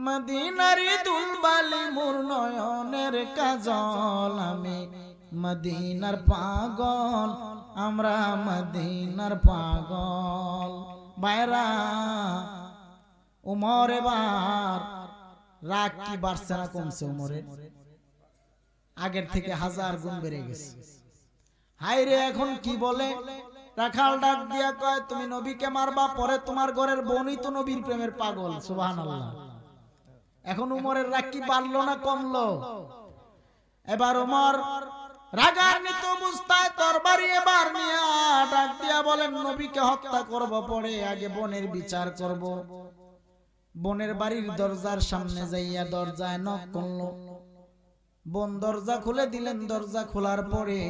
Speaker 1: মদিনারি দুলবালি মুর নয়নের কাজল, আমি মদিনার পাগল, আমরা মদিনার পাগল। বাইরা উমর এবার রাগ কি বাড়ছে না কমছে? উমরের আগের থেকে 1000 গুণ বেড়ে গেছে। হাই রে, এখন কি বলে? রাখাল ডাক দিয়া কয়, তুমি নবীকে মারবা, পরে তোমার ঘরের বোনই তো নবীর প্রেমের পাগল। সুবহানাল্লাহ। এখন উমরের রাগ কি বাড়লো না কমলো? এবার ওমর রাগান্বিত অবস্থায় তরবারি এবার নিয়ে ডাক দিয়া বলেন, নবীকে হত্যা করব, পরে আগে বোনের বিচার করব। বোনের বাড়ির দরজার সামনে যাইয়া দরজায় নক করলো। বোন দরজা খুলে দিলেন। দরজা খোলার পরে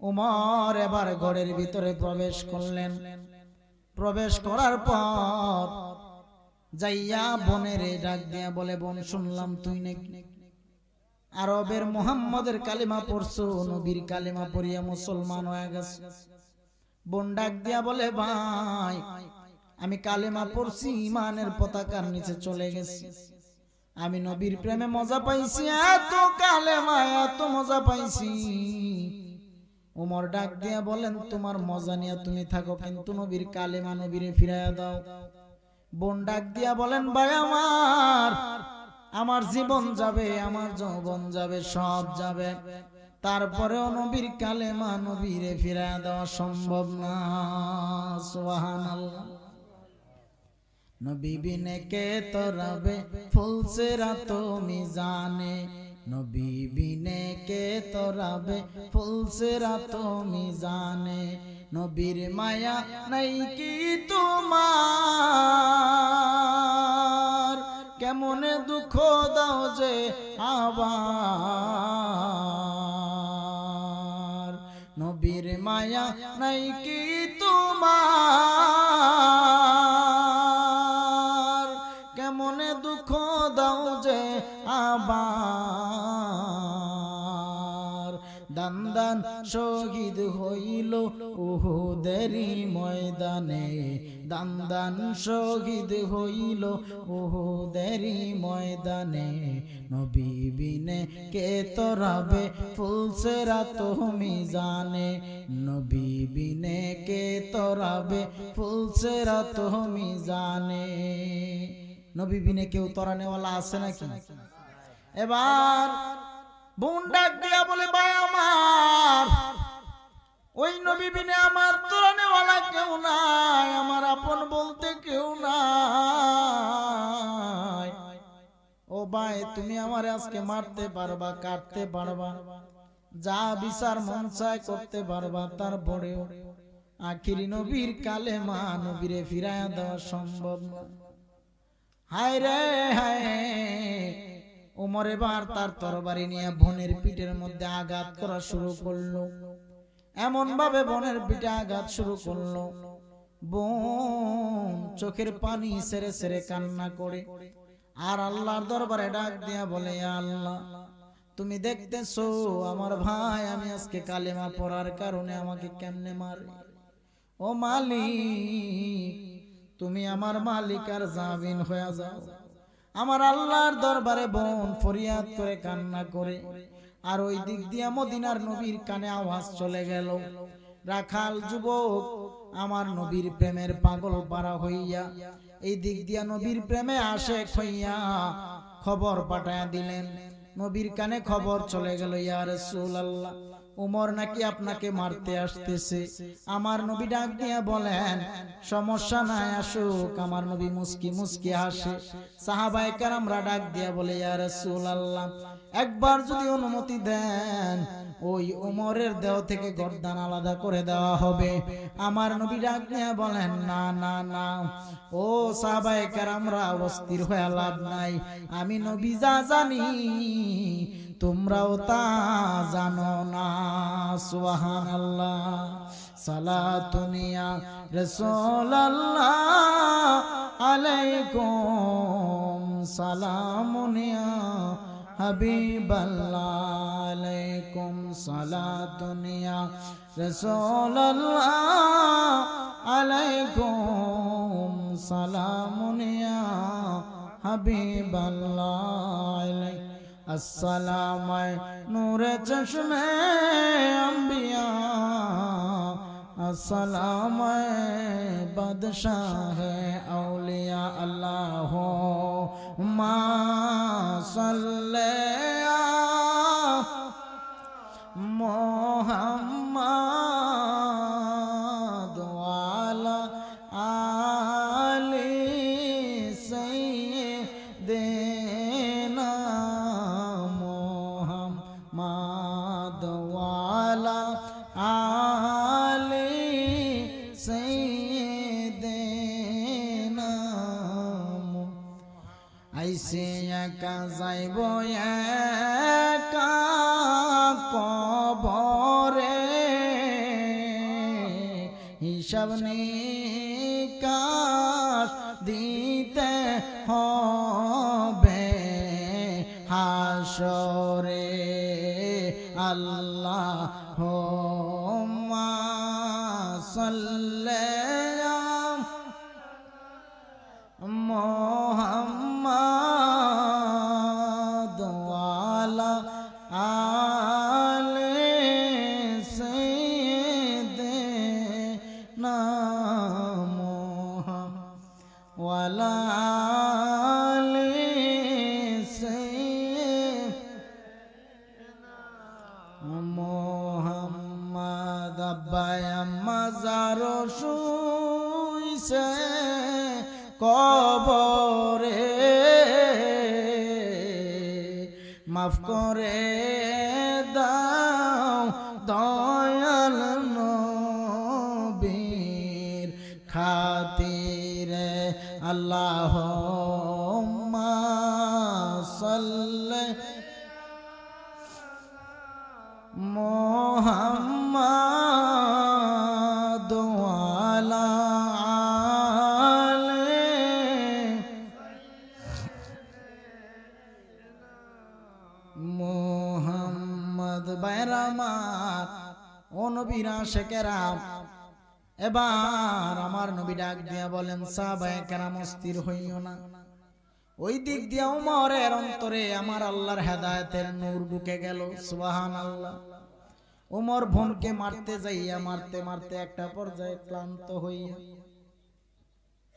Speaker 1: ওমর এবার ঘরের ভিতরে প্রবেশ করলেন। প্রবেশ করার পর যাইয়া বোনের ডাক দিয়া বলে, বোন শুনলাম তুই নাকি আরবের মুহাম্মদের কালিমা পড়ছো, নবীর কালিমা পড়িয়া মুসলমান হয়ে গেছে। বোন ডাক দিয়া বলে, ভাই আমি কালিমা পড়ছি, ইমানের পতাকার নিচে চলে গেছি, আমি নবীর প্রেমে মজা পাইছি, এত কালেমা এত মজা পাইছি। ওমর ডাক দিয়া বলেন, তোমার মজা নিয়ে তুমি থাকো, কিন্তু নবীর কালেমা নবীরে ফিরাইয়া দাও। বোন ডাক দিয়া বলেন, ভাই আমার জীবন যাবে, আমার যৌবন যাবে, সব যাবে, তারপরেও নবীর কালেমা নবীরে ফিরাইয়া দেওয়া সম্ভব না। সুবহানাল্লাহ। নবী বিনে কে তরাবে ফুলসে রাতো মিজানে, নবী বিনে কে তরাবে ফুলসে রাতো মিজানে, নবীর মায়া নাই কি তোমার, কেমনে দুঃখ দাও যে আবার, নবীর মায়া নাই কি তোমার, কেমনে দুঃখ দাও যে আবার। দান দান শহীদ হইল উহুদেরই ময়দানে, দান দান শহীদ হইল উহুদেরই ময়দানে, নবী বিনে কে তরাবে ফুলসে রাতো মিজানে, নবী বিনে কে তরাবে ফুলসে রাতো মিজানে। নবী বিনে কেউ তরানেওয়ালা আছে নাকি? এবার বোন ডাক দিয়া বলে, ভাই আমার ওই নবী বিনে আমার তরানেওয়ালা কেউ নাই, আমার আপন বলতে কেউ নাই। ও ভাই তুমি আমার আজকে মারতে পারবা, কাটতে পারবা, যা বিচার মন চায় করতে পারবা, তারপরেও আখিরি নবীর কালেমা নবীরে ফিরাইয়া দেওয়া সম্ভব না। হায় রে হায়। ওমর এবার তার তরবারি নিয়ে বোনের পিঠের মধ্যে আঘাত করা শুরু করলো। এমন ভাবে বোনের পিঠে আঘাত শুরু করলো, বোন চোখের পানি সেরে সেরে কান্না করে আর আল্লাহর দরবারে ডাক দিয়া বলে, আল্লাহ তুমি দেখতেছো আমার ভাই আমি আজকে কালেমা পড়ার কারণে আমাকে কেমনে মারে, ও মালিক তুমি আমার মালিক আর জামিন হয়ে যাও। আমার আল্লাহর দরবারে বোন ফরিয়াদ করে কান্না করে, আর ওই দিক দিয়া মদিনার নবীর কানে আওয়াজ চলে গেল, রাখাল যুবক আমার নবীর প্রেমের পাগল পারা হইয়া এই দিক দিয়া নবীর প্রেমে আশেক হইয়া খবর পাঠায়া দিলেন। নবীর কানে খবর চলে গেল, ইয়া রাসূলুল্লাহ উমর নাকি আপনাকে মারতে আসতেছে। আমার নবী ডাক দিয়া বলেন, সমস্যা নাই আসুক। আমার নবী মুস্কি মুস্কি হাসে। সাহাবায়ে কেরামরা ডাক দিয়া বলে, ইয়া রাসূলুল্লাহ একবার যদি অনুমতি দেন ওই উমরের দেহ থেকে গর্দান আলাদা করে দেওয়া হবে। আমার নবী ডাক দিয়া বলেন, না না না, ও সাহাবায়ে কেরামরা অস্থির হয়ে লাভ নাই, আমি নবী যা জানি তোমরাও তা জানো না। সুবহানাল্লাহ। সালাতুন ইয়া রাসূলুল্লাহ আলাইকুম, সালামুন ইয়া হাবিবাল্লাহ আলাইকুম, সালাতুন ইয়া রাসূলুল্লাহ আলাইকুম, সালামুন ইয়া হাবিবাল্লাহ আলাইকুম। अस्सलाम नूरे चश्मे अंबिया, अस्सलाम बादशाह औलिया, अल्लाह मा सल्ले मोहम्मद वाला आली सैयदे মাইরা যাইব একা কবরে, হিসাব নিকাশ দিতে হবে হাসরে। আল্লাহুম্মা সাল্লি মুহাম্মাদ ওয়ালা আলি সাইয়্যিদিনা মুহাম্মাদ ওয়ালা আলি সাইয়্যিদিনা মুহাম্মাদ। আব্বাই আম্মা যারো শুইছে কবরে, মাফ করে দাও দয়াল নবীর খাতিরে। আল্লাহুম্মা সাল্লি মুহাম্মাদ ওয়ালা মুহাম্মদ। বাইরামার ও নবীর আশিকেরা, এবার আমার নবী ডাক দিয়া বলেন, সাহাবায়ে কেরাম অস্থির হইও না। ওই দিক দিয়া উমরের অন্তরে আমার আল্লাহর হেদায়েতের নূর ঢুকে গেল। সুবহানাল্লাহ। উমর বোনকে মারতে যাইয়া মারতে মারতে একটা পর্যায়ে ক্লান্ত হইয়া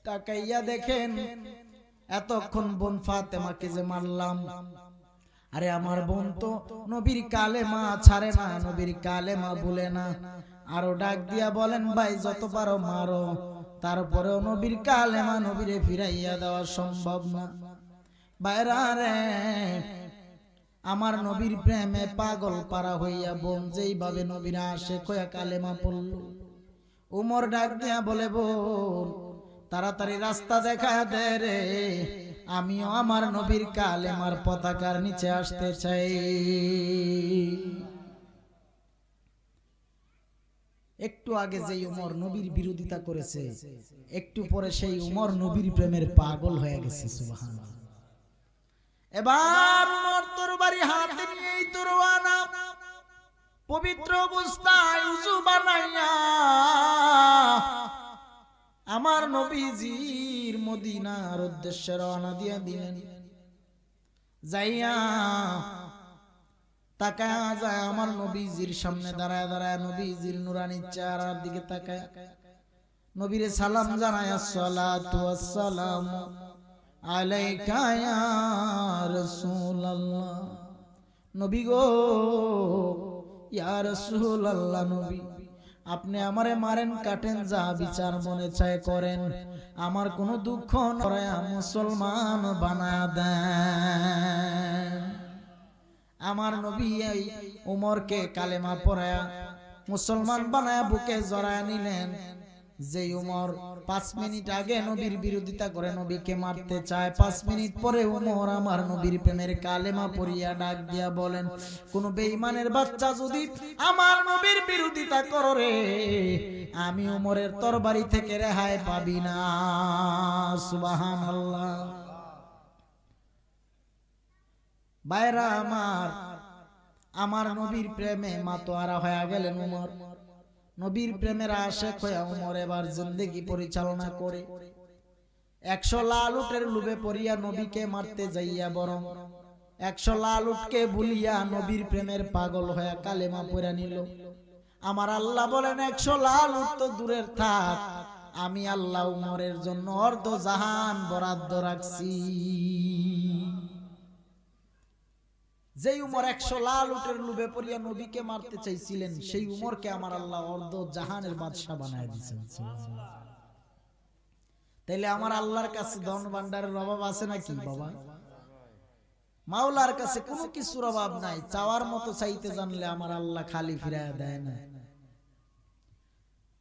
Speaker 1: তাকাইয়া দেখেন, এতক্ষণ বোন ফাতেমাকে যে মারলাম, আরে আমার বোন তো নবীর কালেমা ছাড়ে না, নবীর কালেমা বলে না। আরো ডাক দিয়া বলেন, ভাই যত পারো মারো, তারপরেও নবীর কালেমা নবীরে ফিরাইয়া দেওয়া সম্ভব না। বাইরা রে, আমার নবীর প্রেমে পাগল পারা হইয়া বোন যেইভাবে নবীর আশিক হইয়া কালেমা পড়ল, উমর ডাক দিয়া বলে, বোন তাড়াতাড়ি রাস্তা দেখা দে রে, আমিও আমার নবীর কালেমার পতাকার নিচে আসতে চাই। একটু আগে যেই উমর নবীর বিরোধিতা করেছে, একটু পরে সেই উমর নবীর প্রেমের পাগল হয়ে গেছে। সুবহানাল্লাহ। এবার উমর তরবারি হাতে নিয়ে তরওয়ানা পবিত্র অবস্থায় উযু বানাইয়া আমার নবীজির মদিনার উদ্দেশ্যে রওনা দিয়া দিলেন। যাইয়া তাকায়া যায় আমার নবীজির সামনে দাঁড়ায় দাঁড়ায় নবীজির নুরানি চেহারার দিকে তাকায় নবীরে সালাম জানায়, আসসালাতু ওয়াসসালামু আলাইকা ইয়া রাসূলুল্লাহ। নবী গো, ইয়া রাসূলুল্লাহ, নবী আপনি আমারে মারেন কাটেন যা বিচার মনে চায় করেন, আমার কোনো দুঃখ নয়, মুসলমান বানায়া দেন। আমার নবী এই উমরকে কালেমা পড়ায়া মুসলমান বানায়া বুকে জড়ায় নিলেন। যে উমর 5 মিনিট আগে নবীর বিরোধিতা করে নবীকে মারতে চায়, 5 মিনিট পরে উমর আমার নবীর প্রেমের কালেমা পড়িয়া ডাক দিয়া বলেন, কোন বেঈমানের বাচ্চা যদি আমার নবীর বিরোধিতা করে রে, আমি উমরের তরবারি থেকে রেহাই পাবি না। সুবহানাল্লাহ। বাইরা আমার নবীর প্রেমে মাতোয়ারা হয়ে গেলেন উমর। নবীর প্রেমের আশিক হয়ে উমর এবার জিন্দেগি পরিচালনা করে 100 লাল উটের লোভে পড়িয়া নবীকে মারতে যাইয়া বরং 100 লাল উটকে ভুলিয়া নবীর প্রেমের পাগল হয়ে কালেমা পড়া নিল। আমার আল্লাহ বলেন, 100 লাল উট তো দূরের থাক, আমি আল্লাহ উমরের জন্য অর্ধ জাহান বরাদ্দ রাখছি। যেই উমর 100 লাল উটের লোভে পড়িয়া নবীকে মারতে চাইছিলেন, সেই উমরকে আমার আল্লাহ অর্ধ জাহানের বাদশা বানায় দিয়েছেন। তাইলে আমার আল্লাহর কাছে ধন ভান্ডারের অভাব আছে নাকি বাবা? মাওলার কাছে কোনো কিছুর অভাব নাই। চাওয়ার মতো চাইতে জানলে আমার আল্লাহ খালি ফিরাইয়া দেয় না।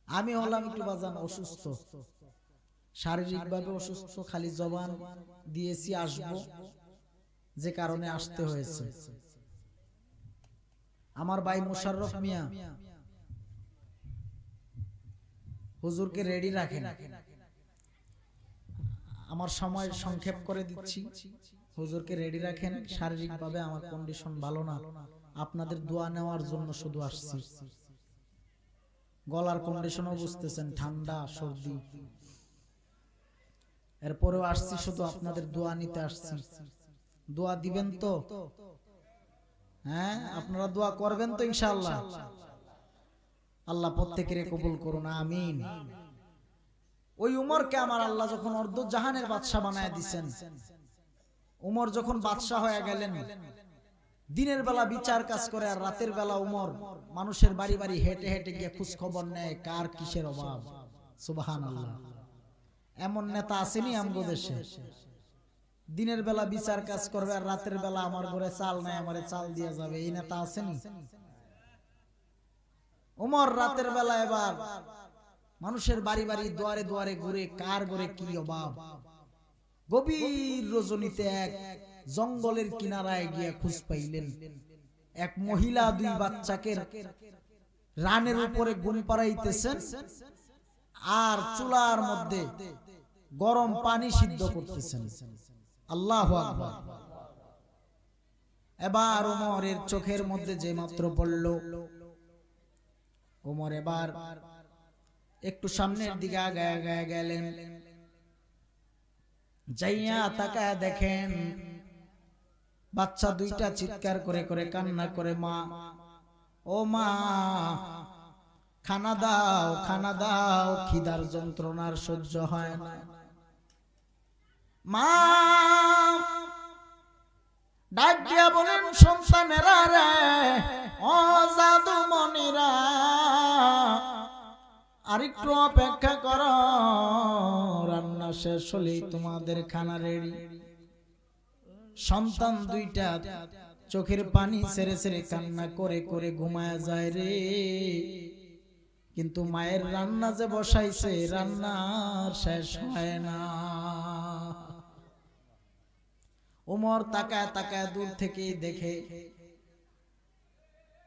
Speaker 1: আমি হলাম একটু বাজান অসুস্থ, শারীরিকভাবে অসুস্থ, খালি জবান দিয়েছি আসবো, যে কারণে আসতে হয়েছে। আমার ভাই মোশাররফ মিয়া হুজুরকে রেডি রাখেন। আমার সময় সংক্ষেপ করে দিচ্ছি, হুজুরকে রেডি রাখেন। শারীরিকভাবে আমার কন্ডিশন ভালো না, আপনাদের দোয়া নেওয়ার জন্য শুধু আসছি। গলার কন্ডিশনও বুঝতেছেন, ঠান্ডা সর্দি, এরপরেও আসছি শুধু আপনাদের দোয়া নিতে আসছি। দোয়া দিবেন তো? হ্যাঁ, আপনারা দোয়া করবেন তো ইনশাআল্লাহ? আল্লাহ প্রত্যেকের কবুল করুন, আমিন। ওই উমরকে আমার আল্লাহ যখন অর্ধ জাহানের বাদশা বানায় দিছেন, উমর যখন বাদশা হয়ে গেলেন, দিনের বেলা বিচার কাজ করে আর রাতের বেলা উমর মানুষের বাড়ি বাড়ি হেঁটে হেঁটে গিয়ে খোঁজ খবর নেয় কার কিসের অভাব। সুবহানাল্লাহ। এমন নেতা আসেনি আমগো দেশে, দিনের বেলা বিচার কাজ করবে আর রাতের বেলা আমার ঘরে চাল নাই, আমারে চাল দিয়ে যাবে, এই নেতা আসেনি? উমর রাতের বেলা এবার মানুষের বাড়ি বাড়ি দুয়ারে দুয়ারে ঘুরে কার ঘরে কি অভাব। গভীর রজনীতে এক জঙ্গলের কিনারায় গিয়ে খোঁজ পাইলেন এক মহিলা দুই বাচ্চাকে রানের উপরে ঘুম পাড়াইতেছেন আর চুলার মধ্যে গরম পানি সিদ্ধ করতেছেন। আল্লাহু আকবার। এবার ওমরের চোখের মধ্যে যে মাত্র পড়ল, ওমর এবার একটু সামনের দিকে আগায় আগায় গেলেন, যাইয়া তাকায় দেখেন বাচ্চা দুইটা চিৎকার করে করে কান্না করে, মা ও মা খানা দাও, খানা দাও, খিদার যন্ত্রণার সহ্য হয় না। মা ডাক দিয়া বলেন, সন্তানেরা রে, ও জাদুমণিরা, আরেকটু অপেক্ষা করো, রান্না শেষ হলেই তোমাদের খানা রেডি। সন্তান দুইটা চোখের পানি ছেড়ে ছেড়ে কান্না করে করে ঘুমায় যায় রে, কিন্তু মায়ের রান্না যে বসাইছে রান্না শেষ হয় না। ওমর তাকায় তাকায় দূর থেকে দেখে।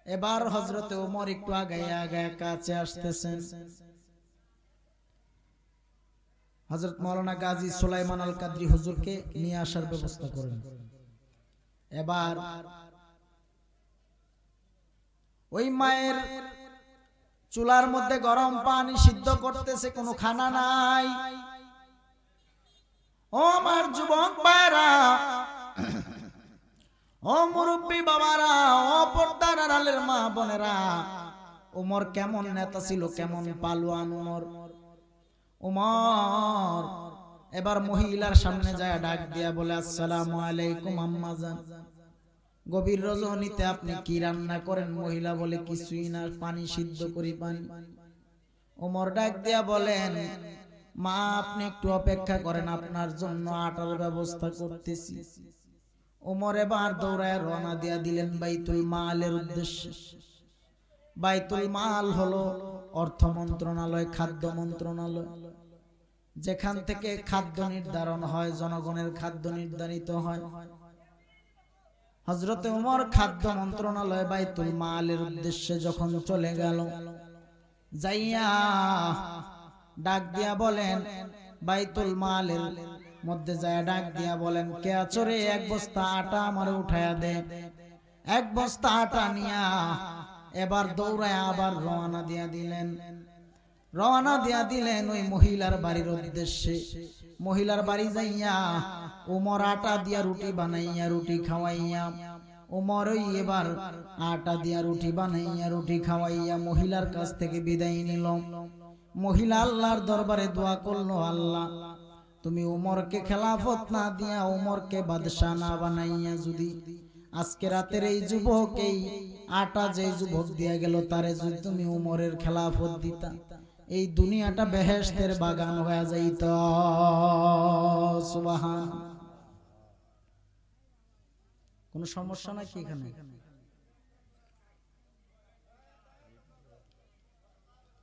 Speaker 1: এবার হযরতে ওমর একটু আগায় আগায় কাছে আসতেছেন। হযরত মাওলানা গাজী সুলাইমান আল কাদরি হুজুরকে নিয়ে আসার ব্যবস্থা করেন। এবার ওই মায়ের চুলার মধ্যে গরম পানি সিদ্ধ করতেছে, কোনো খানা নাই। ও আমার যুবক ভাইরা, ও মুরব্বী বাবারা, ও পর্দার আড়ালের মা বোনেরা, ওমর কেমন নেতা ছিল, কেমন পালোয়ান ওমর। ওমর এবার মহিলার সামনে যায় ডাক দিয়া বলে, আসসালামু আলাইকুম আম্মাজান, গভীর রজনীতে আপনি কি রান্না করেন? মহিলা বলে, কিছুই না, পানি সিদ্ধ করি পানি। ওমর ডাক দিয়া বলেন, মা আপনি একটু অপেক্ষা করেন, আপনার জন্য আটার ব্যবস্থা করতেছি। ওমর এবার দৌড়ায় রওনা দিয়া দিলেন বাইতুল মালের উদ্দেশ্যে। বাইতুল মাল হলো অর্থ মন্ত্রণালয়, খাদ্য মন্ত্রণালয়, যেখান থেকে খাদ্য নির্ধারণ হয়, জনগণের খাদ্য নির্ধারিত হয়। হযরতে ওমর খাদ্য মন্ত্রণালয় বাইতুল মালের উদ্দেশ্যে যখন চলে গেল, যাইয়া ডাক দিয়া বলেন, বাইতুল মালের মধ্যে যায় ডাক দিয়া বলেন, কে আছো রে, এক বস্তা আটা আমারে উঠায়া দে। এক বস্তা আটা নিয়া এবার দৌড়ায় আবার রওনা দিয়া দিলেন। রওনা দিয়া দিলেন ওই মহিলার বাড়ির উদ্দেশ্যে। মহিলার বাড়ি যাইয়া ওমর আটা দিয়া রুটি বানাইয়া রুটি খাওয়াইয়া, ওমর ওই এবার আটা দিয়া রুটি বানাইয়া রুটি খাওয়াইয়া মহিলার কাছ থেকে বিদায় নিল। মহিলা আল্লাহর দরবারে দোয়া করলো, আল্লাহ তুমি ওমরকে খেলাফত না দিয়া, ওমরকে বাদশা না বানাইয়া, যদি আজকে রাতের এই যুবক, এই আটা যে যুবক দিয়া গেল, তারে যদি তুমি ওমরের খেলাফত দিতা, এই দুনিয়াটা বেহেশতের বাগান হয়ে যাইত। সুবহান। কোন সমস্যা নাকি এখানে?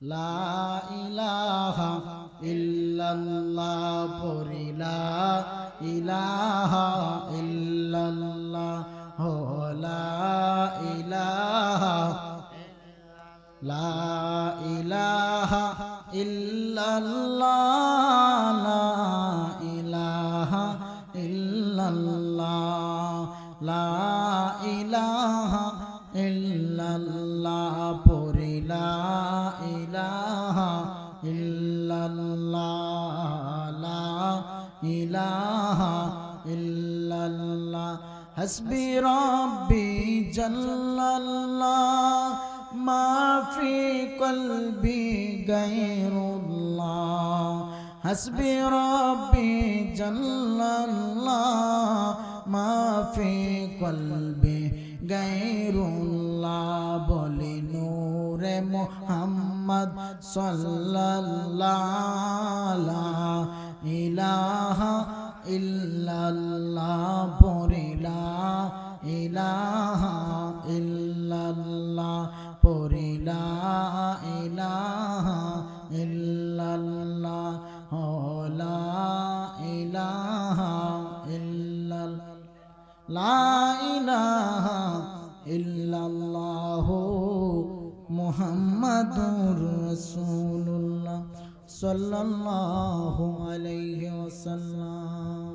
Speaker 1: লা ইলাহা ইল্লাল্লাহ, লা ইলাহা ইল্লাল্লাহ। লা ইলাহা ইল্লাল্লাহ লা ইলাহা ইল্লাল্লাহ লা ইলাহা ইল্লাল্লাহ পড়ি লা ইলাহা ইল্লাল্লাহ লা ইলাহা ইল্লাল্লাহ হাসবি রাব্বি জাল্লাল্লাহ মা ফি কলবি গায়রুল্লাহ হাসবি রাব্বি জাল্লাল্লাহ মা ফি কলবি গায়রুল্লাহ বলি নূরে মুহাম্মদ সাল্লাল্লাহু লা ইলাহা ইল্লাল্লাহ পড়ি লা ইলাহা ইল্লাল্লাহ পড়ি লা ইলাহা ইল্লাল্লাহ লা ইলাহা ইল্লাল্লাহ লা ইলাহা ইল্লাল্লাহ মুহাম্মাদুর রাসূলুল্লাহ সাল্লাল্লাহু আলাইহি ওয়াসাল্লাম।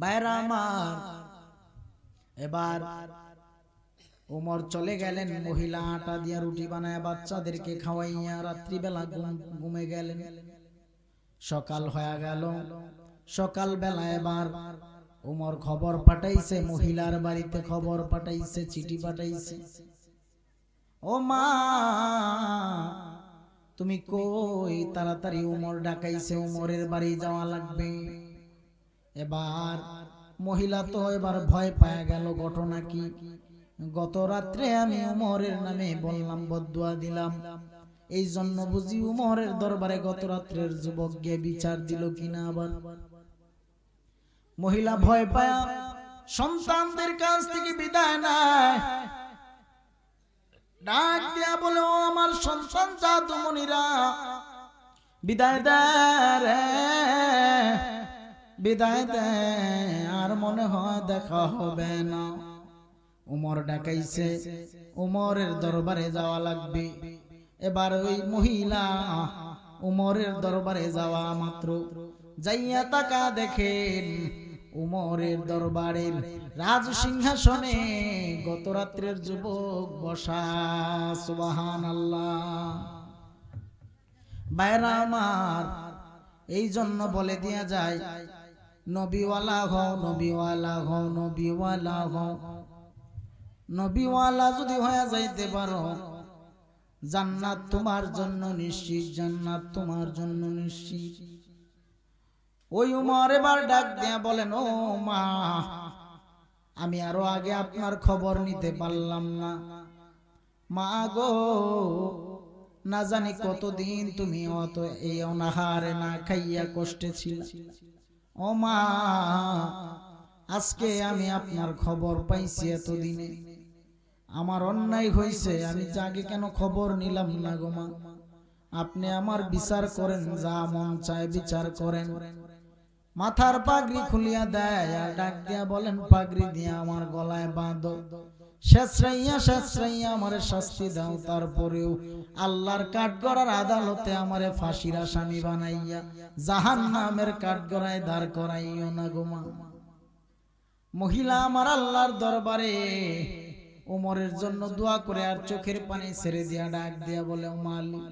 Speaker 1: বাইরা আমার, এবার ওমর চলে গেলেন। মহিলা আটা দিয়া রুটি বানায় বাচ্চাদেরকে খাওয়াইয়া রাত্রিবেলা ঘুমে গেলেন। সকাল হয়ে গেল। সকাল বেলা এবার ওমর খবর পাঠাইছে, মহিলার বাড়িতে খবর পাঠাইছে, চিঠি পাঠাইছে, ও মা তুমি কই? তাড়াতাড়ি ওমর ডাকাইছে, ওমরের বাড়ি যাওয়া লাগবে। এবার মহিলা তো এবার ভয় পায় গেল। ঘটনা কি? গত রাত্রে আমি ওমরের নামে বললাম, বদদুয়া দিলাম, এই জন্য বুঝি ওমরের দরবারে গত রাত্রের যুবক গিয়ে বিচার দিল কিনা। আবার মহিলা ভয় পায় সন্তানদের কাছ থেকে বিদায় নেয়, ডাক দিয়া বলে, ও আমার সন্তান জাদুমণিরা, বিদায় দে রে, বিদায় দে, আর মনে হয় দেখা হবে না। ওমর ডাকাইছে, ওমরের দরবারে যাওয়া লাগবে। এবার ওই মহিলা ওমরের দরবারে যাওয়া মাত্র যাইয়া তাকা দেখেন উমরের দরবারের রাজ সিংহাসনে গত রাত্রের যুবক বসা। সুবহানাল্লাহ। বাইরা আমার, এই জন্য বলে দিয়া যায়, নবীওয়ালা হও, নবীওয়ালা হও, নবীওয়ালা হও। নবীওয়ালা যদি হয়ে যাইতে পারো, জান্নাত তোমার জন্য নিশ্চিত, জান্নাত তোমার জন্য নিশ্চিত। ওই উমর এবার ডাক দিয়া বলেন, ও মা, আমি আরো আগে আপনার খবর নিতে পারলাম না। মা গো, না জানি কতদিন তুমি অত এই অনাহারে না খাইয়া কষ্টে ছিল। ও মা, আজকে আমি আপনার খবর পাইছি। এতদিনে আমার অন্যায় হয়েছে, আমি আগে কেন খবর নিলাম না গো মা? আপনি আমার বিচার করেন, যা মন চায় বিচার করেন। মাথার পাগড়ি খুলিয়া দেয় আর ডাক দিয়া বলেন, পাগড়ি দিয়া আমার গলায় বাঁধো, শেষরাইয়া শেষরাইয়া আমারে শাস্তি দাও। তারপরেও আল্লাহর কাঠগড়ার আদালতে আমারে ফাঁসির আসামি বানাইয়া জাহান্নামের কাঠগড়ায় দাঁড় করাইও না গো মা। মহিলা আমার আল্লাহর দরবারে ওমরের জন্য দোয়া করে আর চোখের পানি ছেড়ে দিয়া ডাক দিয়া বলে, ও মালিক,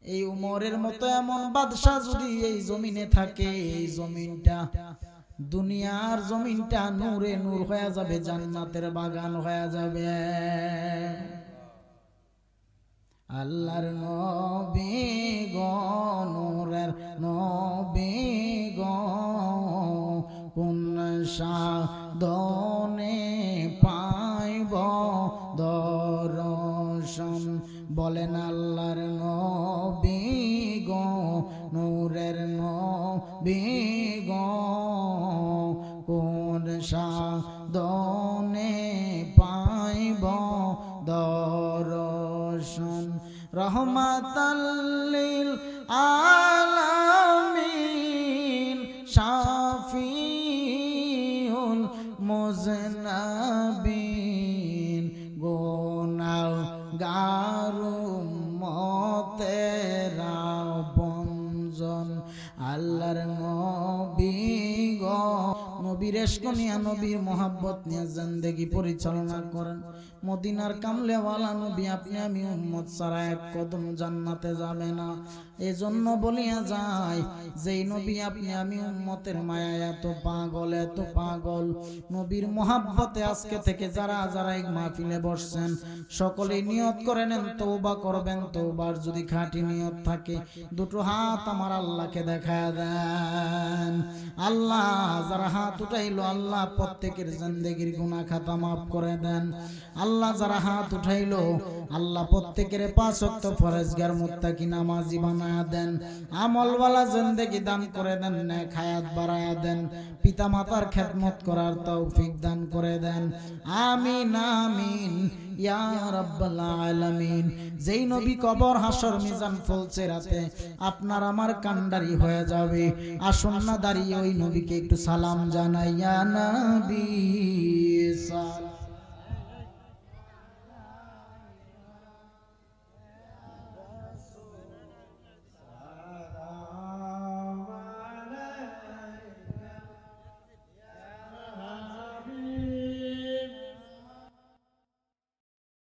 Speaker 1: এই উমরের মতো এমন বাদশা যদি এই জমিনে থাকে, এই জমিনটা, দুনিয়ার জমিনটা নূরে নূর হয়ে যাবে, জান্নাতের বাগান হয়ে যাবে। আল্লাহর নবী গো, নূরের নবী গো, কোন সাধনে পাইব দর্শন? বলেন আল্লাহর নবী গো, নূরের নবী গো, কোন সাধনে পাইব দর্শন? রহমাতাল লিল আলামিন, শাফিউল মুজনাবিন, গুনাহ এশক নিয়ে নবীর মোহাব্বত নিয়ে জিন্দেগি পরিচালনা করেন। মদিনার কামলেওয়ালা নবী আপনি আমি উম্মত ছাড়া এক কদম জান্নাতে যাবে না। এজন্য বলিয়া যায় যেই নবী আপনি আমি উম্মতের মায়া এত পাগল নবীর মোহাব্বতে আজকে থেকে যারা যারা এই মাহফিলে বসছেন সকলেই নিয়ত করে নেন তওবা করবেন। তওবার যদি খাঁটি নিয়ত থাকে দুটো হাত আমার আল্লাহকে দেখায় দেন। আল্লাহ যারা হাত উঠাইলো আল্লাহ প্রত্যেকের জিন্দেগির গুনাহ খাতা মাফ করে দেন। আল্লাহ যারা হাত উঠাইলো আল্লাহ প্রত্যেকের 5 ওয়াক্ত ফরজগার মুত্তাকি নামাজি বানায়া দেন। আমলওয়ালা জিন্দেগি দান করে দেন, নেক হায়াত বাড়ায়া দেন, পিতা মাতার খেদমত করার তৌফিক দান করে দেন। আমিন আমিন ইয়া রাব্বাল আলামিন। যেই নবী কবর হাসর মিজান ফুলসিরাতে আপনার আমার কান্ডারি হয়ে যাবে, আসুন না দাঁড়িয়ে ওই নবীকে একটু সালাম জানাই। ইয়া নবী